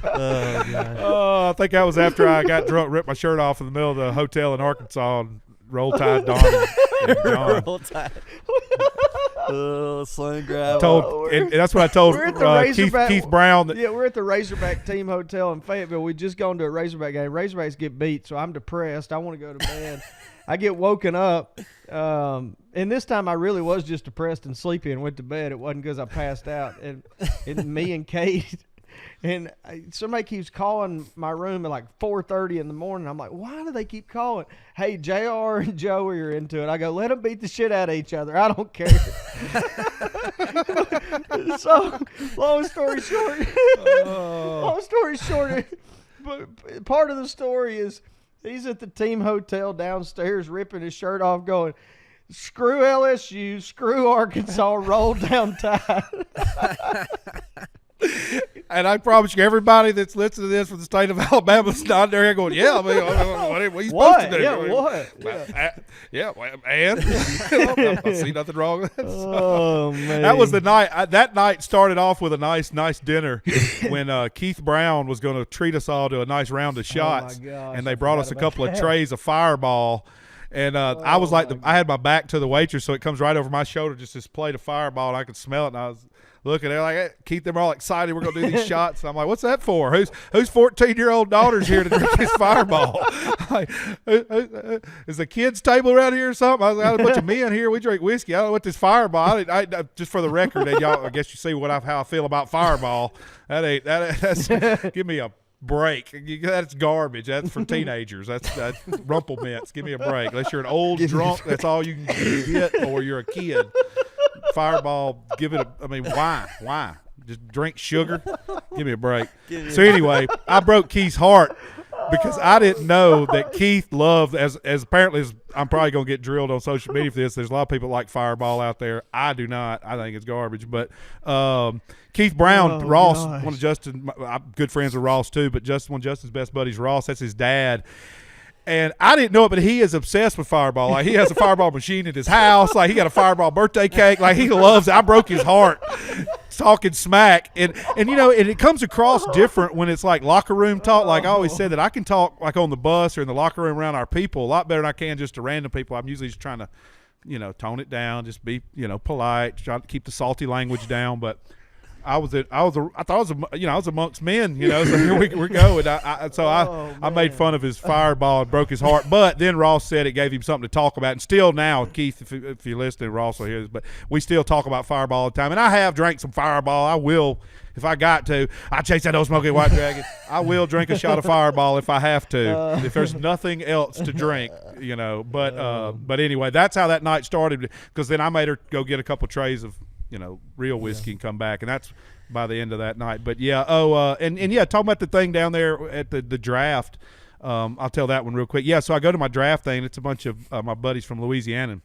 Oh, God. I think that was after I got drunk, ripped my shirt off in the middle of the hotel in Arkansas, and Roll Tide Dawn. Roll Tide. Slow and grab. And that's what I told Keith Brown. We're at the Razorback Team Hotel in Fayetteville. We just gone to a Razorback game. Razorbacks get beat, so I'm depressed. I want to go to bed. I get woken up, and this time I really was just depressed and sleepy and went to bed. It wasn't because I passed out. And me and Kate, and somebody keeps calling my room at like 4:30 in the morning. I'm like, why do they keep calling? Hey, JR and Joey are into it. I go, let them beat the shit out of each other. I don't care. So, long story short, but part of the story is, he's at the team hotel downstairs ripping his shirt off going, screw LSU, screw Arkansas, roll down Tide. And I promise you, everybody that's listening to this from the state of Alabama is not there going, yeah, I mean, what are you supposed to do? Yeah, what? Yeah, and? I see nothing wrong with that. Oh, man. That was the night. That night started off with a nice dinner when Keith Brown was going to treat us all to a nice round of shots. Oh, my gosh, and they brought us a couple of trays of Fireball. And I was like, I had my back to the waitress, so it comes right over my shoulder, just this plate of Fireball, and I could smell it. And I was looking there like, hey, Keith, them all excited. We're going to do these shots. And I'm like, what's that for? Whose 14-year-old daughter's here to drink this Fireball? Like, is the kids' table around here or something? I was like, a bunch of men here. We drink whiskey. I don't know what this Fireball. I just for the record, and y'all, I guess you see how I feel about Fireball. That's give me a break. That's garbage. That's for teenagers. That's Rumple Mints. Give me a break. Unless you're an old drunk, that's all you can get, or you're a kid. Fireball, give it why? Just drink sugar? Give me a break. So anyway, I broke Keith's heart because I didn't know that Keith loved, as apparently as I'm probably going to get drilled on social media for this. There's a lot of people that like Fireball out there. I do not. I think it's garbage. But Keith Brown, Ross, gosh. one of Justin, I'm good friends with Ross too, but one of Justin's best buddies, Ross, that's his dad. And I didn't know it, but he is obsessed with Fireball. Like, he has a Fireball machine in his house. Like, he got a Fireball birthday cake. Like, he loves it. I broke his heart talking smack. And it comes across different when it's like locker room talk. Like I always said, that I can talk like on the bus or in the locker room around our people a lot better than I can just to random people. I'm usually just trying to, tone it down, just be, polite, trying to keep the salty language down. But I was amongst men, so here we go. And I made fun of his Fireball and broke his heart. But then Ross said it gave him something to talk about. And still now, Keith, if you're listening, Ross will hear this, but we still talk about Fireball all the time. And I have drank some Fireball. I will, if I got to. I chase that old smoky white dragon. I will drink a shot of Fireball if I have to, if there's nothing else to drink, But anyway, that's how that night started, because then I made her go get a couple trays of real whiskey and come back, and that's by the end of that night. But yeah, talking about the thing down there at the draft, I'll tell that one real quick. Yeah, so I go to my draft thing. It's a bunch of my buddies from Louisiana.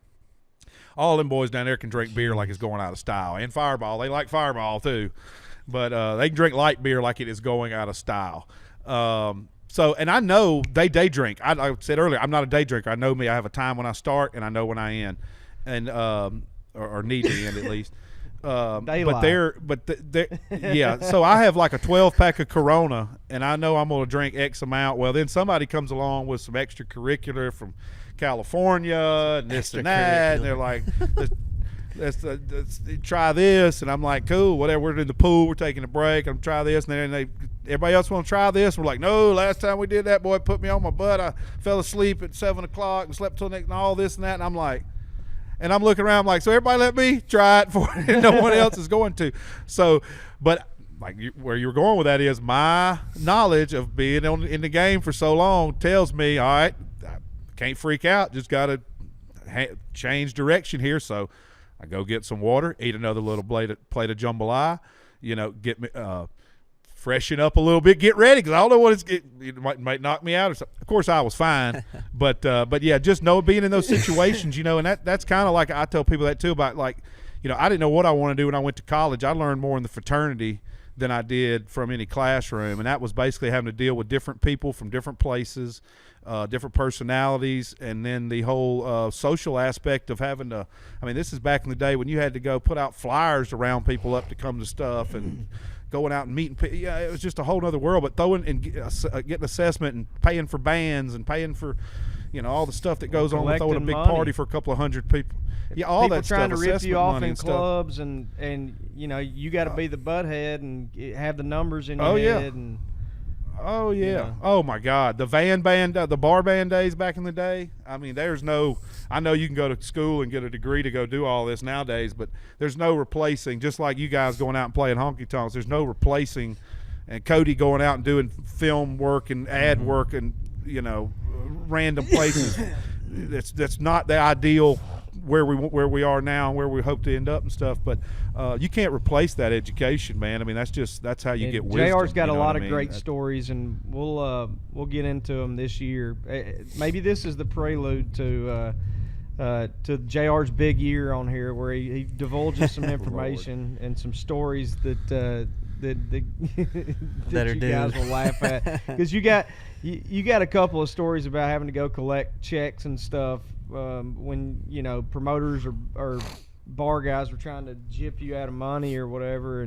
All them boys down there can drink beer like it's going out of style, and Fireball. They like Fireball too, but they can drink light beer like it is going out of style. And I know they day drink. I said earlier, I'm not a day drinker. I know me. I have a time when I start, and I know when I end, and or need to end at least. So I have like a 12-pack of Corona, and I know I'm going to drink X amount. Well, then somebody comes along with some extracurricular from California and this and that, and they're like, let's try this, and I'm like, cool, whatever. We're in the pool, we're taking a break. I'm try this, and then everybody else want to try this. We're like, no. Last time we did that, boy put me on my butt. I fell asleep at 7:00 and slept till next, and all this and that, and I'm like. And I'm looking around like, so everybody let me try it for it. No one else is going to. So, but like where you were going with that is my knowledge of being in the game for so long tells me, all right, I can't freak out. Just got to change direction here. So I go get some water, eat another little plate of jambalaya, get me freshen up a little bit, get ready, because I don't know what it might knock me out or something. Of course, I was fine, but yeah, just being in those situations, and that's kind of like I tell people that too about, like, I didn't know what I want to do when I went to college. I learned more in the fraternity than I did from any classroom, and that was basically having to deal with different people from different places, different personalities, and then the whole social aspect of having to. I mean, this is back in the day when you had to go put out flyers to round people up to come to stuff and going out and meeting people. Yeah, it was just a whole other world. But throwing and getting assessment and paying for bands and paying for, all the stuff that goes on with throwing a big money. Party for a couple of hundred people. Yeah, all people that stuff. Trying to rip you off in stuff. Clubs and you got to be the butthead and have the numbers in your head. And, oh yeah. Oh my God. The the bar band days back in the day. I mean, I know you can go to school and get a degree to go do all this nowadays, but there's no replacing, just like you guys going out and playing honky tonks, there's no replacing, and Cody going out and doing film work and ad work and, random places. That's not the ideal where we are now and where we hope to end up and stuff, but you can't replace that education, man. I mean, that's how you get wisdom. JR's got a lot of great stories, and we'll get into them this year. Maybe this is the prelude to JR's big year on here, where he divulges some information and some stories that you guys will laugh at, because you got a couple of stories about having to go collect checks and stuff when promoters or bar guys were trying to gyp you out of money or whatever,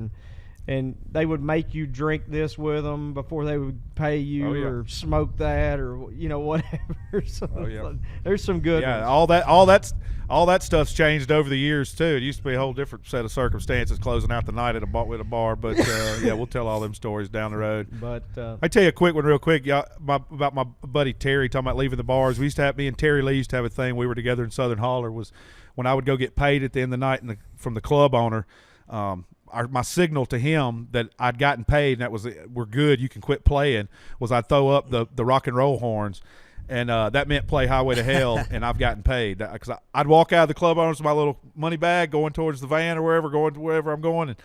and they would make you drink this with them before they would pay you, or smoke that, or whatever. So there's some good ones. all that stuff's changed over the years too. It used to be a whole different set of circumstances closing out the night at a bar, but we'll tell all them stories down the road. But I tell you a quick one real quick, about my buddy Terry, talking about leaving the bars. Me and Terry Lee used to have a thing. We were together in Southern Holler. Was when I would go get paid at the end of the night from the club owner. My signal to him that I'd gotten paid, and that was, we're good, you can quit playing, was I'd throw up the rock and roll horns, and that meant play Highway to Hell, and I've gotten paid. Because I'd walk out of the club owners with my little money bag going towards the van or going to wherever I'm going, and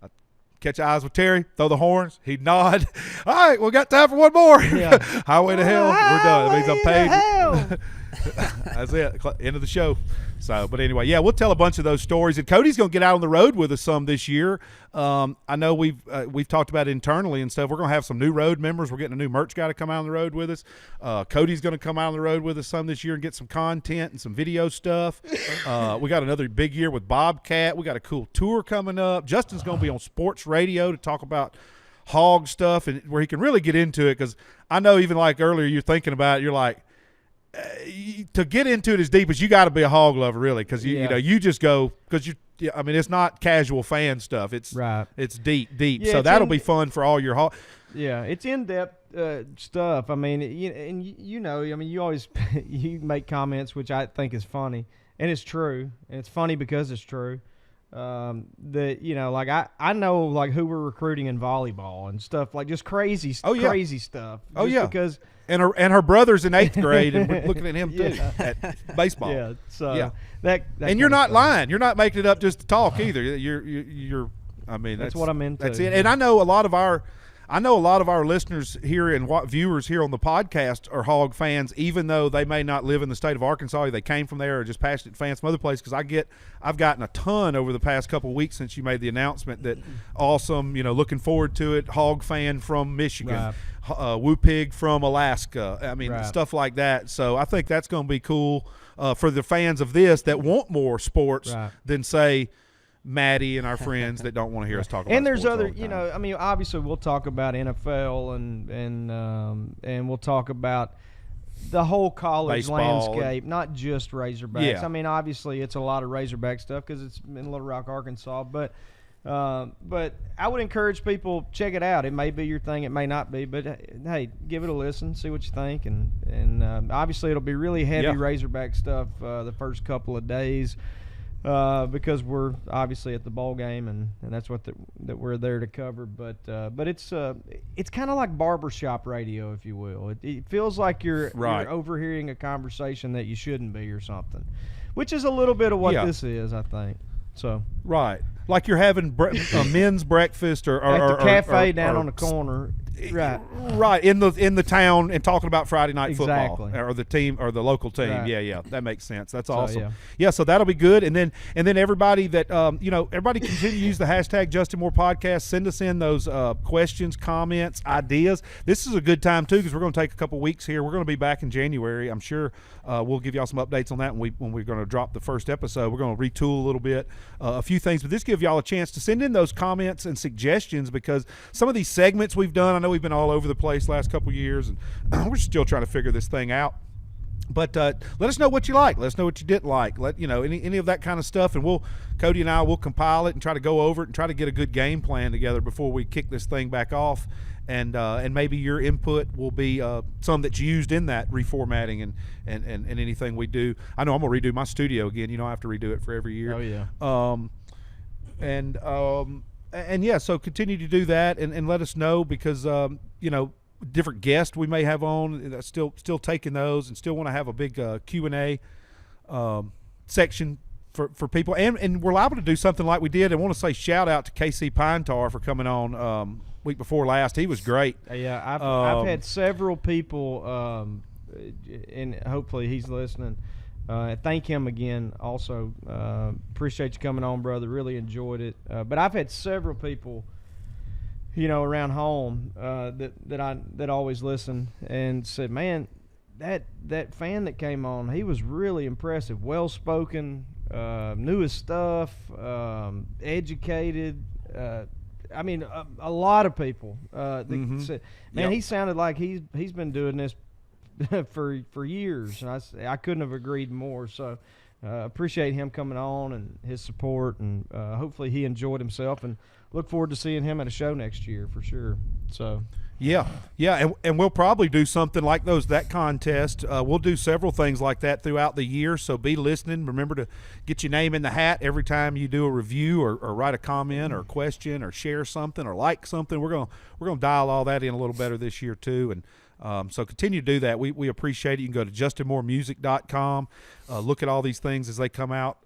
I'd catch eyes with Terry, throw the horns, he'd nod. All right, we got time for one more. Yeah. Highway to Hell, we're done. That means I'm paid. That's it. End of the show. So, but anyway, we'll tell a bunch of those stories. And Cody's going to get out on the road with us some this year. I know we've talked about it internally and stuff. We're going to have some new road members. We're getting a new merch guy to come out on the road with us. Cody's going to come out on the road with us some this year and get some content and some video stuff. We got another big year with Bobcat. We got a cool tour coming up. Justin's going to be on sports radio to talk about hog stuff, and where he can really get into it, because I know even like earlier you're thinking about it, you're like, to get into it as deep as you got to be a hog lover, really, because you just go, because I mean, it's not casual fan stuff. It's right. It's deep. Yeah, so that'll be fun for all your hog. Yeah, it's in-depth stuff. I mean, I mean, you always you make comments which I think is funny, and it's true, and it's funny because it's true. Like I know like who we're recruiting in volleyball and stuff, like just crazy stuff. Because and her brother's in 8th grade, and we're looking at him too at baseball. Yeah, so that and you're not lying. You're not making it up just to talk either. You're. I mean, that's what I'm into. That's it. And I know a lot of our listeners here and viewers here on the podcast are hog fans, even though they may not live in the state of Arkansas. They came from there, or just passionate fans from other places. Because I've gotten a ton over the past couple of weeks since you made the announcement that awesome, looking forward to it. Hog fan from Michigan, Woo Pig from Alaska. I mean, stuff like that. So I think that's going to be cool for the fans of this that want more sports than say Maddie and our friends that don't want to hear us talk about. And there's sports other, I mean, obviously we'll talk about NFL and we'll talk about the whole college baseball landscape, not just Razorbacks. Yeah. I mean, obviously it's a lot of Razorback stuff because it's in Little Rock, Arkansas, but I would encourage people, check it out. It may be your thing, it may not be, but hey, give it a listen, see what you think, and obviously it'll be really heavy Razorback stuff the first couple of days. Because we're obviously at the bowl game, and that's what that we're there to cover. But it's kind of like barbershop radio, if you will. It feels like you're overhearing a conversation that you shouldn't be or something, which is a little bit of what this is, I think. So Right. Like you're having a men's breakfast or at the cafe down or on the corner. Right. Right, in the town and talking about Friday night football Exactly. or the team or the local team. Right. Yeah, that makes sense. That's awesome. yeah. So that'll be good. And then everybody that everybody continue to use the hashtag Justin Moore Podcast. Send us in those questions, comments, ideas. This is a good time too because we're going to take a couple weeks here. We're going to be back in January. I'm sure we'll give y'all some updates on that when we're going to drop the first episode. We're going to retool a little bit, a few things, but this gives y'all a chance to send in those comments and suggestions because some of these segments we've done, I know we've been all over the place last couple of years, and we're still trying to figure this thing out. But let us know what you like. Let us know what you didn't like. Let any of that kind of stuff, and Cody and I will compile it and try to go over it and try to get a good game plan together before we kick this thing back off. And maybe your input will be some that's used in that reformatting and anything we do. I know I'm gonna redo my studio again. I have to redo it for every year. Oh yeah. And yeah, so continue to do that and let us know because different guests we may have on. Still taking those and still want to have a big Q&A section for people. And we're liable to do something like we did. I want to say shout out to KC Pinetar for coming on week before last. He was great. Yeah, I've had several people, and hopefully he's listening. Thank him again. Also, appreciate you coming on, brother. Really enjoyed it. But I've had several people, around home that always listen and said, "Man, that fan that came on, he was really impressive. Well spoken, knew his stuff, educated." I mean, a lot of people said, "Man, he sounded like he's been doing this for years," and I couldn't have agreed more. So appreciate him coming on and his support, and hopefully he enjoyed himself, and look forward to seeing him at a show next year for sure. So yeah, and we'll probably do something like that contest. We'll do several things like that throughout the year, so be listening. Remember to get your name in the hat every time you do a review or write a comment or a question or share something or like something. We're gonna dial all that in a little better this year too, and so continue to do that. We appreciate it. You can go to justinmoremusic.com, look at all these things as they come out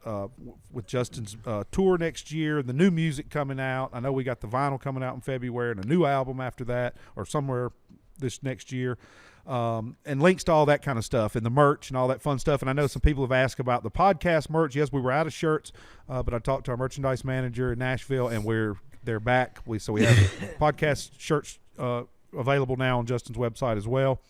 with Justin's tour next year, the new music coming out. I know we got the vinyl coming out in February and a new album after that or somewhere this next year, and links to all that kind of stuff and the merch and all that fun stuff. And I know some people have asked about the podcast merch. Yes, we were out of shirts, but I talked to our merchandise manager in Nashville, and they're back. So we have podcast shirts available now on Justin's website as well.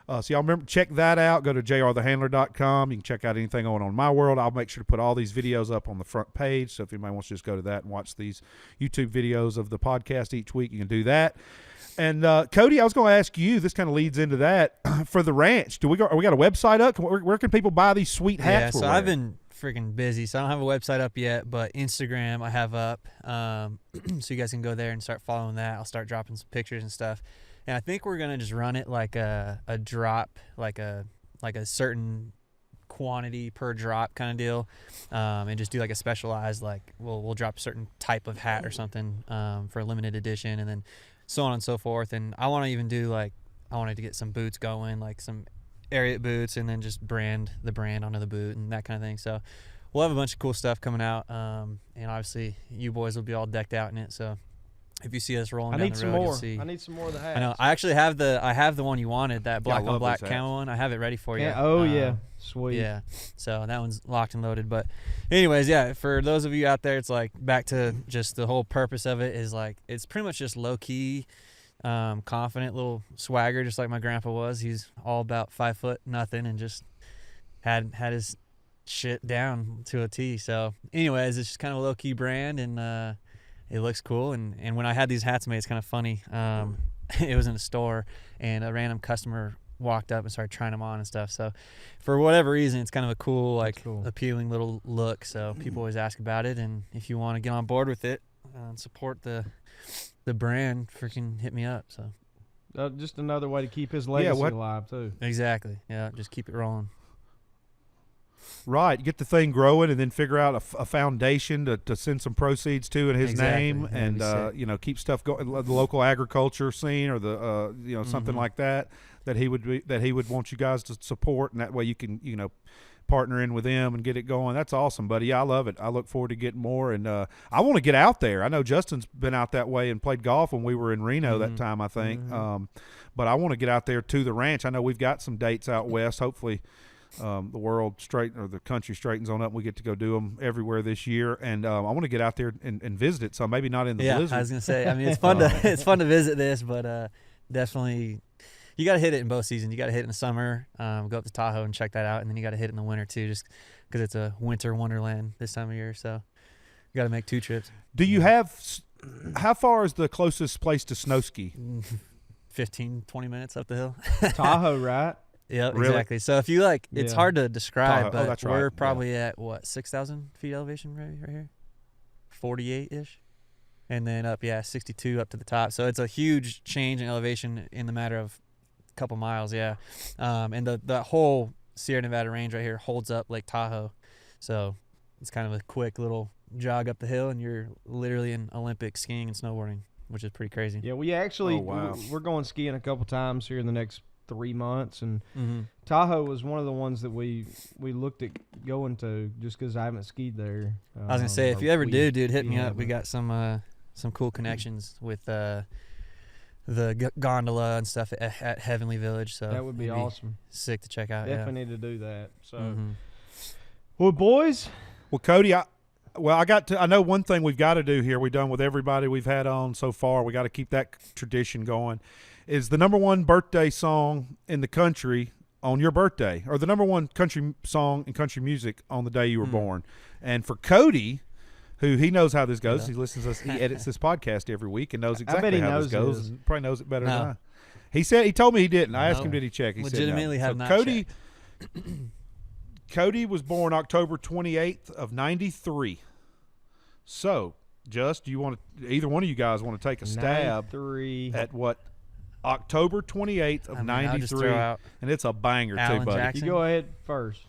So y'all remember, check that out. Go to jrthehandler.com. You can check out anything on My World. I'll make sure to put all these videos up on the front page. So if anybody wants to just go to that and watch these YouTube videos of the podcast each week, you can do that. And Cody, I was going to ask you, this kind of leads into that, for the ranch. We got a website up? Where can people buy these sweet hats? Yeah, so I've been freaking busy, so I don't have a website up yet, but Instagram I have up, so you guys can go there and start following that. I'll start dropping some pictures and stuff, and I think we're gonna just run it like a drop, like a certain quantity per drop kind of deal, and just do like a specialized, like we'll drop a certain type of hat or something for a limited edition, and then so on and so forth. And I want to even do I wanted to get some boots going, like some Ariat boots, and then just brand the brand onto the boot and that kind of thing. So we'll have a bunch of cool stuff coming out, and obviously you boys will be all decked out in it. So if you see us rolling down the road, you'll see. I need some more of the hats. I know. I actually have the one you wanted, that black on black camo one. I have it ready for you. Yeah. Oh yeah, sweet. Yeah. So that one's locked and loaded. But anyways, yeah. For those of you out there, it's like back to just the whole purpose of it is like it's pretty much just low key. Confident little swagger, just like my grandpa was. He's all about 5'0" and just had his shit down to a T. So anyways, it's just kind of a low key brand, and it looks cool. And when I had these hats made, it's kind of funny. It was in a store, and a random customer walked up and started trying them on and stuff. So for whatever reason, it's kind of a cool, appealing little look. So people always ask about it, and if you want to get on board with it and support the brand, freaking hit me up. So just another way to keep his legacy alive too. Exactly. Yeah, just keep it rolling. Right, get the thing growing, and then figure out a foundation to send some proceeds to in his name, and keep stuff going. The local agriculture scene, or the something like that he would want you guys to support, and that way you can partner in with them and get it going. That's awesome, buddy. Yeah, I love it. I look forward to getting more, and I want to get out there. I know Justin's been out that way and played golf when we were in Reno that time, I think. But I want to get out there to the ranch. I know we've got some dates out west. Hopefully the country straightens on up and we get to go do them everywhere this year. And I want to get out there and visit it. So maybe not in the blizzard. I was going to say, I mean, it's fun to visit this, but definitely you got to hit it in both seasons. You got to hit it in the summer, go up to Tahoe and check that out. And then you got to hit it in the winter too, just because it's a winter wonderland this time of year. So you got to make 2 trips. Do you have, how far is the closest place to snow ski? 15, 20 minutes up the hill. Tahoe, right? Yep, Really? exactly. So if you it's hard to describe, Tahoe. but That's we're right. probably at what, 6,000 feet elevation right here, 48-ish, and then up 62 up to the top. So it's a huge change in elevation in the matter of a couple miles. And the whole Sierra Nevada range right here holds up Lake Tahoe, so it's kind of a quick little jog up the hill, and you're literally in Olympic skiing and snowboarding, which is pretty crazy. Yeah, we actually we're going skiing a couple times here in the next 3 months, and Tahoe was one of the ones that we looked at going to just because I haven't skied there. I was gonna say, if you ever do, dude, hit me up. We got some cool connections with the gondola and stuff at Heavenly Village. So that would be awesome. Sick to check out. Definitely need to do that. So, well, boys. Well, Cody, I know one thing we've got to do here. We've done with everybody we've had on so far. We got to keep that tradition going. Is the number one birthday song in the country on your birthday, or the number one country song in country music on the day you were born? And for Cody, who he knows how this goes, he listens to us, he edits this podcast every week and knows exactly how this goes. Probably knows it better than I. He told me he didn't. I asked him, did he check? He legitimately said no. have So not Cody, checked. Cody was born October 28th of 93. So, Just, do you want to, either one of you guys want to take a stab at what October 28th of 93, and it's a banger Alan too, buddy. Jackson. You go ahead first.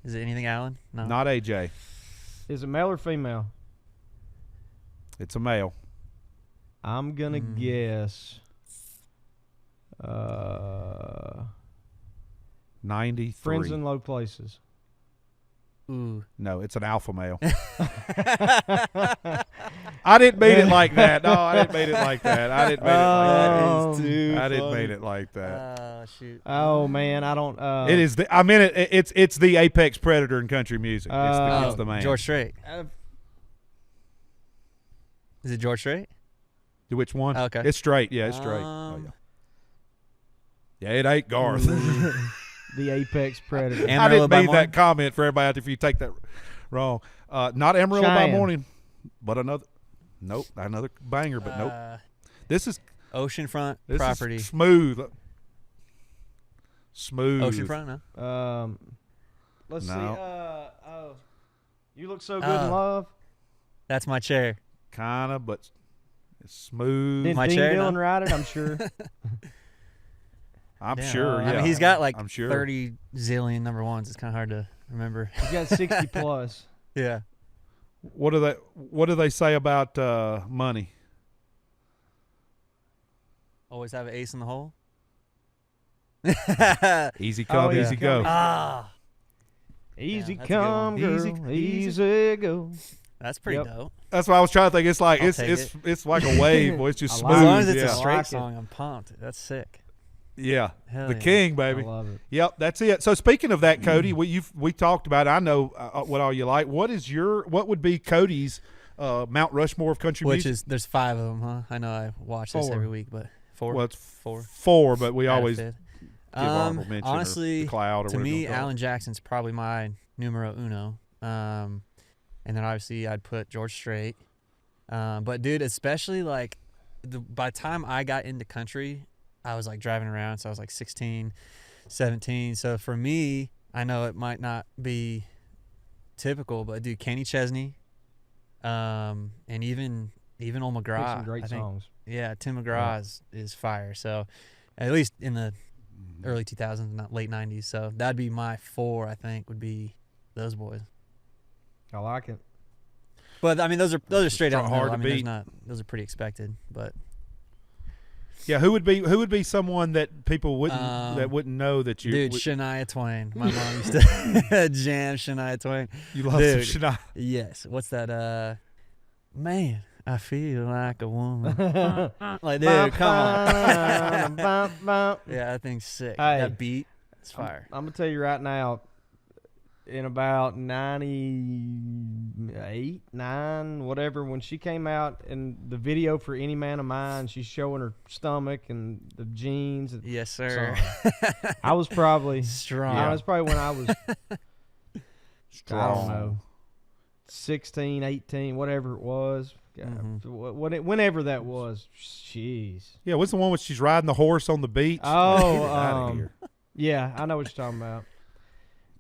Is it anything, Alan? No. Not AJ. Is it male or female? It's a male. I'm gonna guess. 93. Friends in Low Places. Ooh. No, it's an alpha male. I didn't mean it like that. No, I didn't mean it like that. I didn't mean it like that. Oh, shoot. Oh man, I don't. It is the. I mean it. It's the apex predator in country music. It's the man. George Strait. Is it George Strait? Which one? Okay. It's straight. Yeah, it's straight. Yeah, it ain't Garth. The apex predator. I didn't mean that comment for everybody out there if you take that wrong. Not Amarillo by Morning, but another banger, but nope. This is Oceanfront this Property. Is smooth. Oceanfront, no? Let's see. You Look So Good in Love. That's My Chair. Kinda, but it's smooth. Did My Dean Chair, Dillon no? write it? I'm sure. I'm sure. Yeah, I mean, he's got like I'm sure. 30 zillion number ones. It's kind of hard to remember. He's got 60 plus. Yeah. What do they say about money? Always have an ace in the hole. Easy come, yeah. easy go. Easy that's a good come, one. girl. Easy go. That's pretty dope. That's what I was trying to think. It's like I'll it's take it's like a wave, boy. It's just smooth. As long as it's yeah. a straight like it. song, I'm pumped. That's sick. Yeah, Hell the yeah. king, baby. I love it. Yep, that's it. So speaking of that, Cody, we talked about it. I know what all you like. What would be Cody's Mount Rushmore of country music? There's 5 of them, huh? I know I watch this 4. every week, but 4. Well, it's 4. 4, but we Add a always fifth. give honorable mention honestly, or the cloud or to whatever me, you call it. Alan Jackson's probably my numero uno. And then obviously I'd put George Strait. But dude, especially like by the time I got into country, I was like driving around, so I was like 16, 17. So for me, I know it might not be typical, but dude, Kenny Chesney, and even old McGraw. Some great songs. Yeah, Tim McGraw is fire. So at least in the early 2000s, not late 90s. So that'd be my 4. I think would be those boys. I like it. But I mean, those are straight out hard hard. to I mean, beat. those are pretty expected, but Yeah, who would be someone that people wouldn't know that you? Dude, Shania Twain. My mom used to jam Shania Twain. You love Dude, some Shania. Yes. What's that? Man, I feel like a woman. Like, dude, come on. Yeah, that thing's sick. Hey, that beat, it's fire. I'm gonna tell you right now. In about 98, 9, whatever, when she came out in the video for Any Man of Mine, she's showing her stomach and the jeans. And Yes, sir. I was probably Strong. I was probably when I was Strong. I don't know, 16, 18, whatever it was. Whenever that was. Jeez. Yeah, what's the one when she's riding the horse on the beach? Oh, Get outta here. yeah, I know what you're talking about.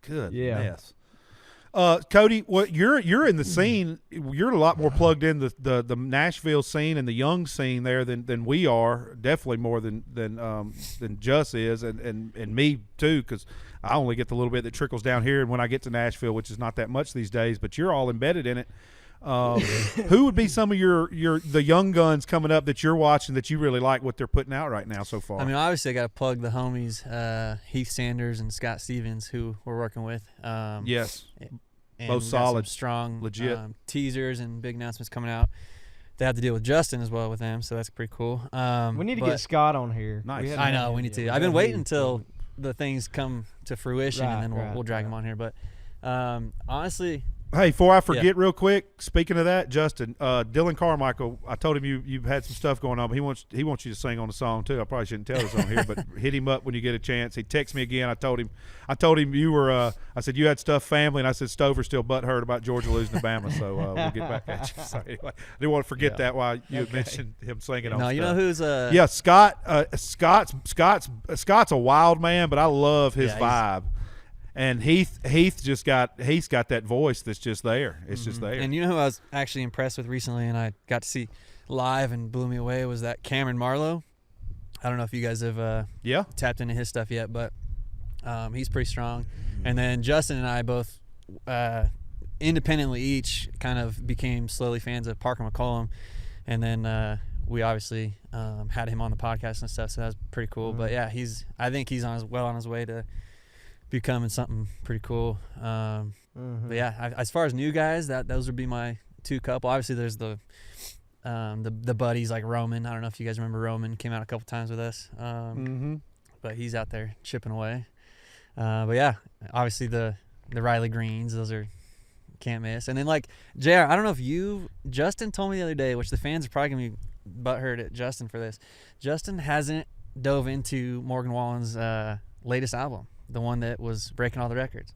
Good Yeah. mess. Cody, you're in the scene. You're a lot more plugged in the Nashville scene and the young scene there than we are. Definitely more than Just is, and me too, because I only get the little bit that trickles down here, and when I get to Nashville, which is not that much these days, but you're all embedded in it. Who would be some of the young guns coming up that you're watching that you really like what they're putting out right now so far? I mean, obviously, I got to plug the homies, Heath Sanders and Scott Stevens, who we're working with. Yes. And Both we got solid, some strong, legit. Teasers and big announcements coming out. They have to deal with Justin as well with them, so that's pretty cool. We need to get Scott on here. Nice. I know, we need to. I've been waiting until the things come to fruition, and then we'll drag them on here. But honestly, hey, before I forget real quick, speaking of that, Justin, Dylan Carmichael, I told him you've had some stuff going on, but he wants you to sing on the song too. I probably shouldn't tell this on here, but hit him up when you get a chance. He texted me again. I told him you were I said you had stuff family, and I said Stover's still butthurt about Georgia losing to Bama, so we'll get back at you. So anyway, I didn't want to forget that while you had mentioned him singing on no, stuff. you know who's yeah, Scott Scott's a wild man, but I love his vibe. And Heath got that voice that's just there. It's just there. And you know who I was actually impressed with recently, and I got to see live and blew me away, was that Cameron Marlowe. I don't know if you guys have tapped into his stuff yet, but he's pretty strong. And then Justin and I both independently each kind of became slowly fans of Parker McCollum, and then we obviously had him on the podcast and stuff, so that was pretty cool. But yeah, I think he's on his way to becoming something pretty cool. But yeah, as far as new guys, those would be my two couple. Obviously, there's the buddies like Roman. I don't know if you guys remember Roman. Came out a couple times with us. But he's out there chipping away. But yeah, obviously the Riley Greens, those are can't miss. And then like JR, I don't know if Justin told me the other day, which the fans are probably gonna be butthurt at Justin for this. Justin hasn't dove into Morgan Wallen's latest album, the one that was breaking all the records.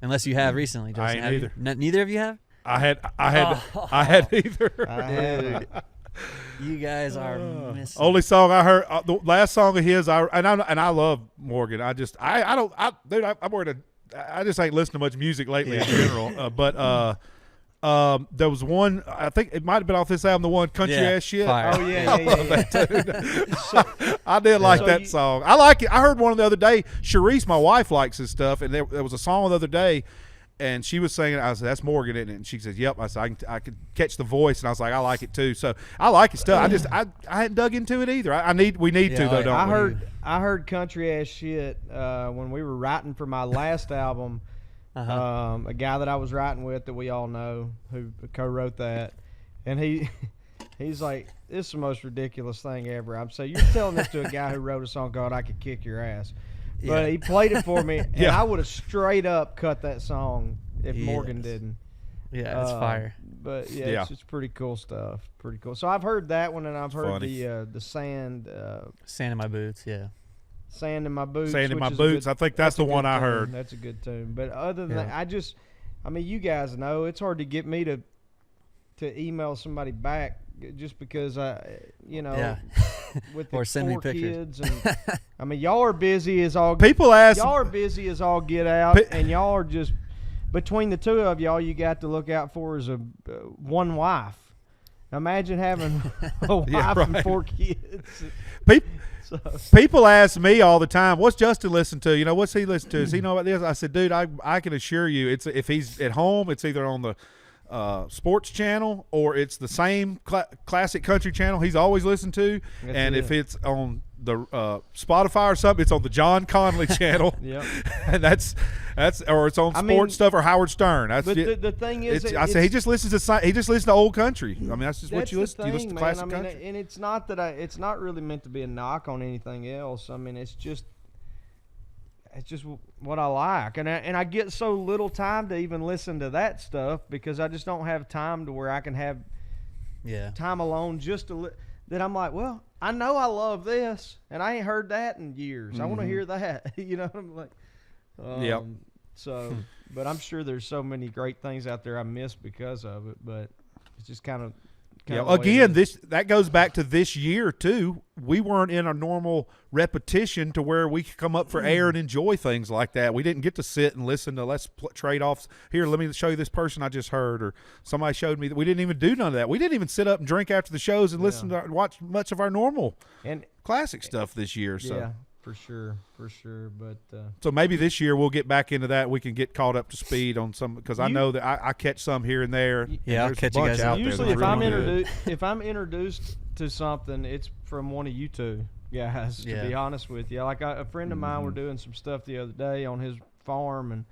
Unless you have recently, Justin. I ain't either. Neither of you have? I had neither. Dude, you guys are missing. Only song I heard, the last song of his, and I love Morgan. I just ain't listened to much music lately in general. But there was one, I think it might have been off this album, the one Country Ass Shit. Fire. Oh yeah. I did like that song. I like it. I heard one the other day. Sharice, my wife, likes his stuff, and there was a song the other day, and she was singing. I said, "That's Morgan, isn't it?" And she says, "Yep." I said, "I could catch the voice," and I was like, "I like it too." So I like his stuff. I hadn't dug into it either. We need to though, don't we? I heard Country Ass Shit when we were writing for my last album. A guy that I was writing with that we all know who co-wrote that, and he's like, "This is the most ridiculous thing ever." I'm saying, "You're telling this to a guy who wrote a song called I Could Kick Your Ass," but he played it for me, and I would have straight up cut that song if Morgan didn't. Yeah, it's fire. But it's just pretty cool stuff. Pretty cool. So I've heard that one, and I've heard funny. the sand. Sand in My Boots. Yeah. Sand in My Boots. Sand in My Boots. I think that's the one I heard. That's a good tune. But other than that, I mean, you guys know it's hard to get me to email somebody back just because with the or send me 4 pictures. kids and I mean, y'all are busy as all. People ask. Y'all are busy as all get out, and y'all are just between the two of y'all. You got to look out for is one wife. Imagine having a wife and 4 kids. People ask me all the time, "What's Justin listen to? You know, what's he listen to? Does he know about this?" I said, "Dude, I can assure you, if he's at home, it's either on the sports channel or it's the same classic country channel he's always listened to. And if it's on the Spotify or something, it's on the John Connolly channel. Yep. And that's or it's on sports stuff or Howard Stern. That's but the thing is, I say he just listens to old country. I mean, that's just what you listen to. You listen to classic country. And it's not that it's not really meant to be a knock on anything else. I mean, it's just what I like, and I get so little time to even listen to that stuff because I just don't have time to where I can have time alone just to that I'm like, well, I know I love this, and I ain't heard that in years. I want to hear that. You know what I'm like? Yep. So, but I'm sure there's so many great things out there I missed because of it, but it's just kind of again, that goes back to this year too. We weren't in a normal repetition to where we could come up for air and enjoy things like that. We didn't get to sit and listen to trade offs. Here, let me show you this person I just heard, or somebody showed me that. We didn't even do none of that. We didn't even sit up and drink after the shows and listen to watch much of our normal and classic stuff this year. So. Yeah. For sure. But so maybe this year we'll get back into that. We can get caught up to speed on some because I know that I catch some here and there. Yeah, I'll catch you guys out. Usually, if I'm introduced to something, it's from one of you two guys. To be honest with you, like a friend of mine, were doing some stuff the other day on his farm,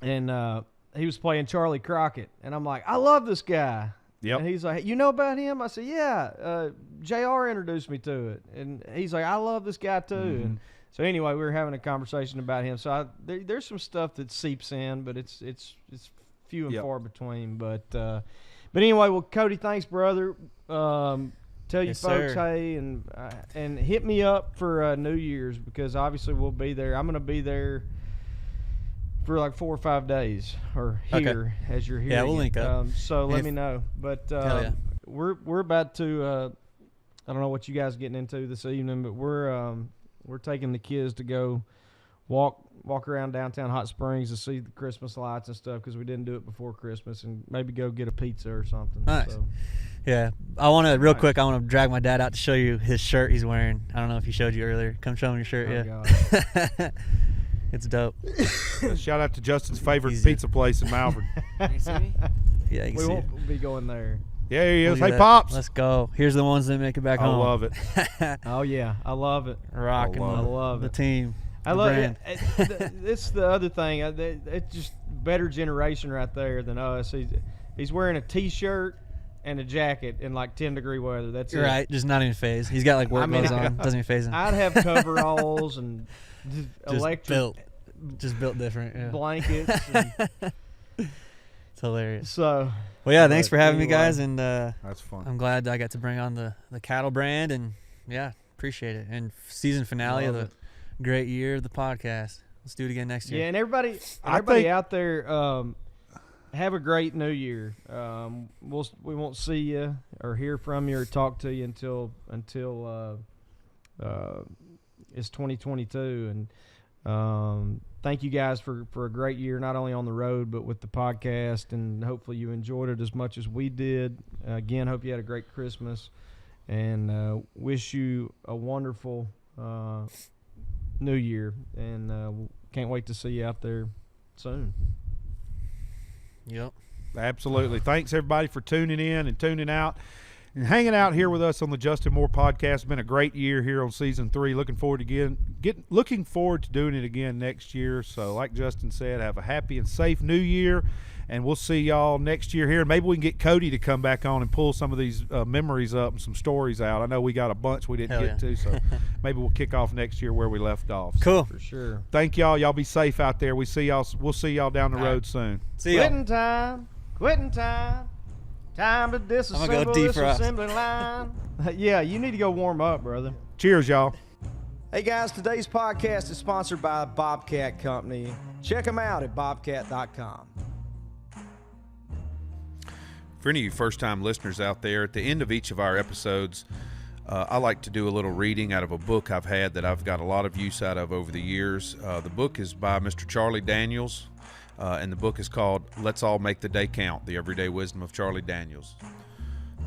and he was playing Charlie Crockett, and I'm like, I love this guy. Yep. And he's like, you know about him? I said, yeah. JR introduced me to it. And he's like, I love this guy too. And so anyway, we were having a conversation about him. So there's some stuff that seeps in, but it's few and far between. But anyway, well, Cody, thanks, brother. Tell you folks, hey, and hit me up for New Year's because obviously we'll be there. I'm going to be there for like 4 or 5 days, or here as you're here. Yeah, we'll link up. So let me know. But we're about to. I don't know what you guys are getting into this evening, but we're taking the kids to go walk around downtown Hot Springs to see the Christmas lights and stuff because we didn't do it before Christmas, and maybe go get a pizza or something. Nice. So. Yeah, I want to quick. I want to drag my dad out to show you his shirt he's wearing. I don't know if he showed you earlier. Come show him your shirt. God. It's dope. Shout out to Justin's favorite pizza place in Malvern. Can you see me? Yeah, you can we see won't be going there. Yeah, he is. Hey, Pops. Let's go. Here's the ones that make it back home. I love it. Oh, yeah. I love it. Rocking. I love the it. Team. I love it. It's the other thing. It's just better generation right there than us. He's wearing a T-shirt and a jacket in like 10-degree weather. That's You're right. Just not even phased. He's got like work clothes on. Doesn't even phase him. I'd have coveralls and just built different. Yeah. Blankets. It's hilarious. So. Well, yeah. Thanks for having me, guys, and that's fun. I'm glad I got to bring on the cattle brand, and appreciate it. And season finale of the great year of the podcast. Let's do it again next year. Yeah, and everybody out there, have a great New Year. We won't see you or hear from you or talk to you until it's 2022. And thank you guys for a great year, not only on the road but with the podcast. And hopefully you enjoyed it as much as we did. Again, hope you had a great Christmas, and wish you a wonderful New Year. And can't wait to see you out there soon. Yep. Absolutely. Thanks, everybody, for tuning in and tuning out and hanging out here with us on the Justin Moore podcast. It's been a great year here on season 3. Looking forward to doing it again next year. So like Justin said, have a happy and safe new year, and we'll see y'all next year here. Maybe we can get Cody to come back on and pull some of these memories up and some stories out. I know we got a bunch we didn't get to, so maybe we'll kick off next year where we left off. Cool. For sure. Thank y'all. Y'all be safe out there. We'll see y'all down the road soon. See y'all. Quitting time. Time to disassemble this assembly line. Yeah, you need to go warm up, brother. Cheers, y'all. Hey guys, today's podcast is sponsored by Bobcat Company. Check them out at bobcat.com. For any of you first-time listeners out there, at the end of each of our episodes, I like to do a little reading out of a book I've had that I've got a lot of use out of over the years. The book is by Mr. Charlie Daniels, and the book is called Let's All Make the Day Count, The Everyday Wisdom of Charlie Daniels.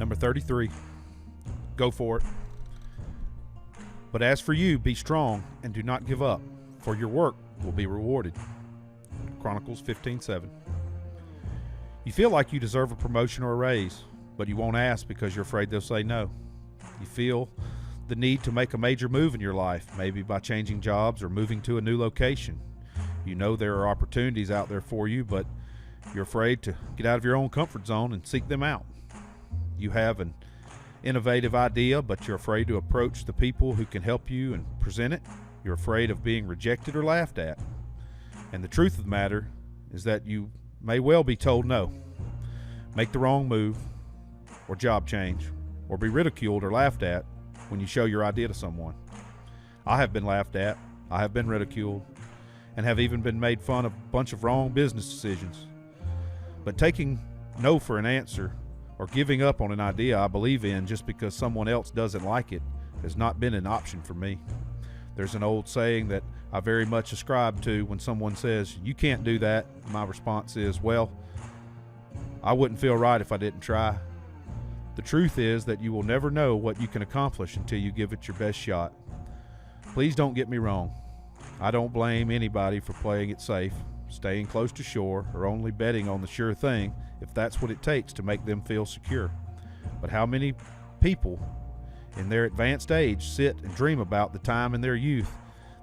Number 33, go for it. But as for you, be strong and do not give up, for your work will be rewarded. Chronicles 15:7. You feel like you deserve a promotion or a raise, but you won't ask because you're afraid they'll say no. You feel the need to make a major move in your life, maybe by changing jobs or moving to a new location. You know there are opportunities out there for you, but you're afraid to get out of your own comfort zone and seek them out. You have an innovative idea, but you're afraid to approach the people who can help you and present it. You're afraid of being rejected or laughed at. And the truth of the matter is that you may well be told no, make the wrong move, or job change, or be ridiculed or laughed at when you show your idea to someone. I have been laughed at, I have been ridiculed, and have even been made fun of a bunch of wrong business decisions. But taking no for an answer or giving up on an idea I believe in just because someone else doesn't like it has not been an option for me. There's an old saying that I very much ascribe to when someone says, "You can't do that." My response is, well, I wouldn't feel right if I didn't try. The truth is that you will never know what you can accomplish until you give it your best shot. Please don't get me wrong. I don't blame anybody for playing it safe, staying close to shore, or only betting on the sure thing if that's what it takes to make them feel secure. But how many people in their advanced age sit and dream about the time in their youth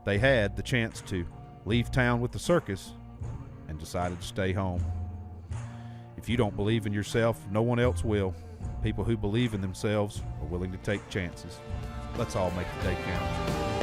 they had the chance to leave town with the circus and decided to stay home? If you don't believe in yourself, no one else will. People who believe in themselves are willing to take chances. Let's all make the day count.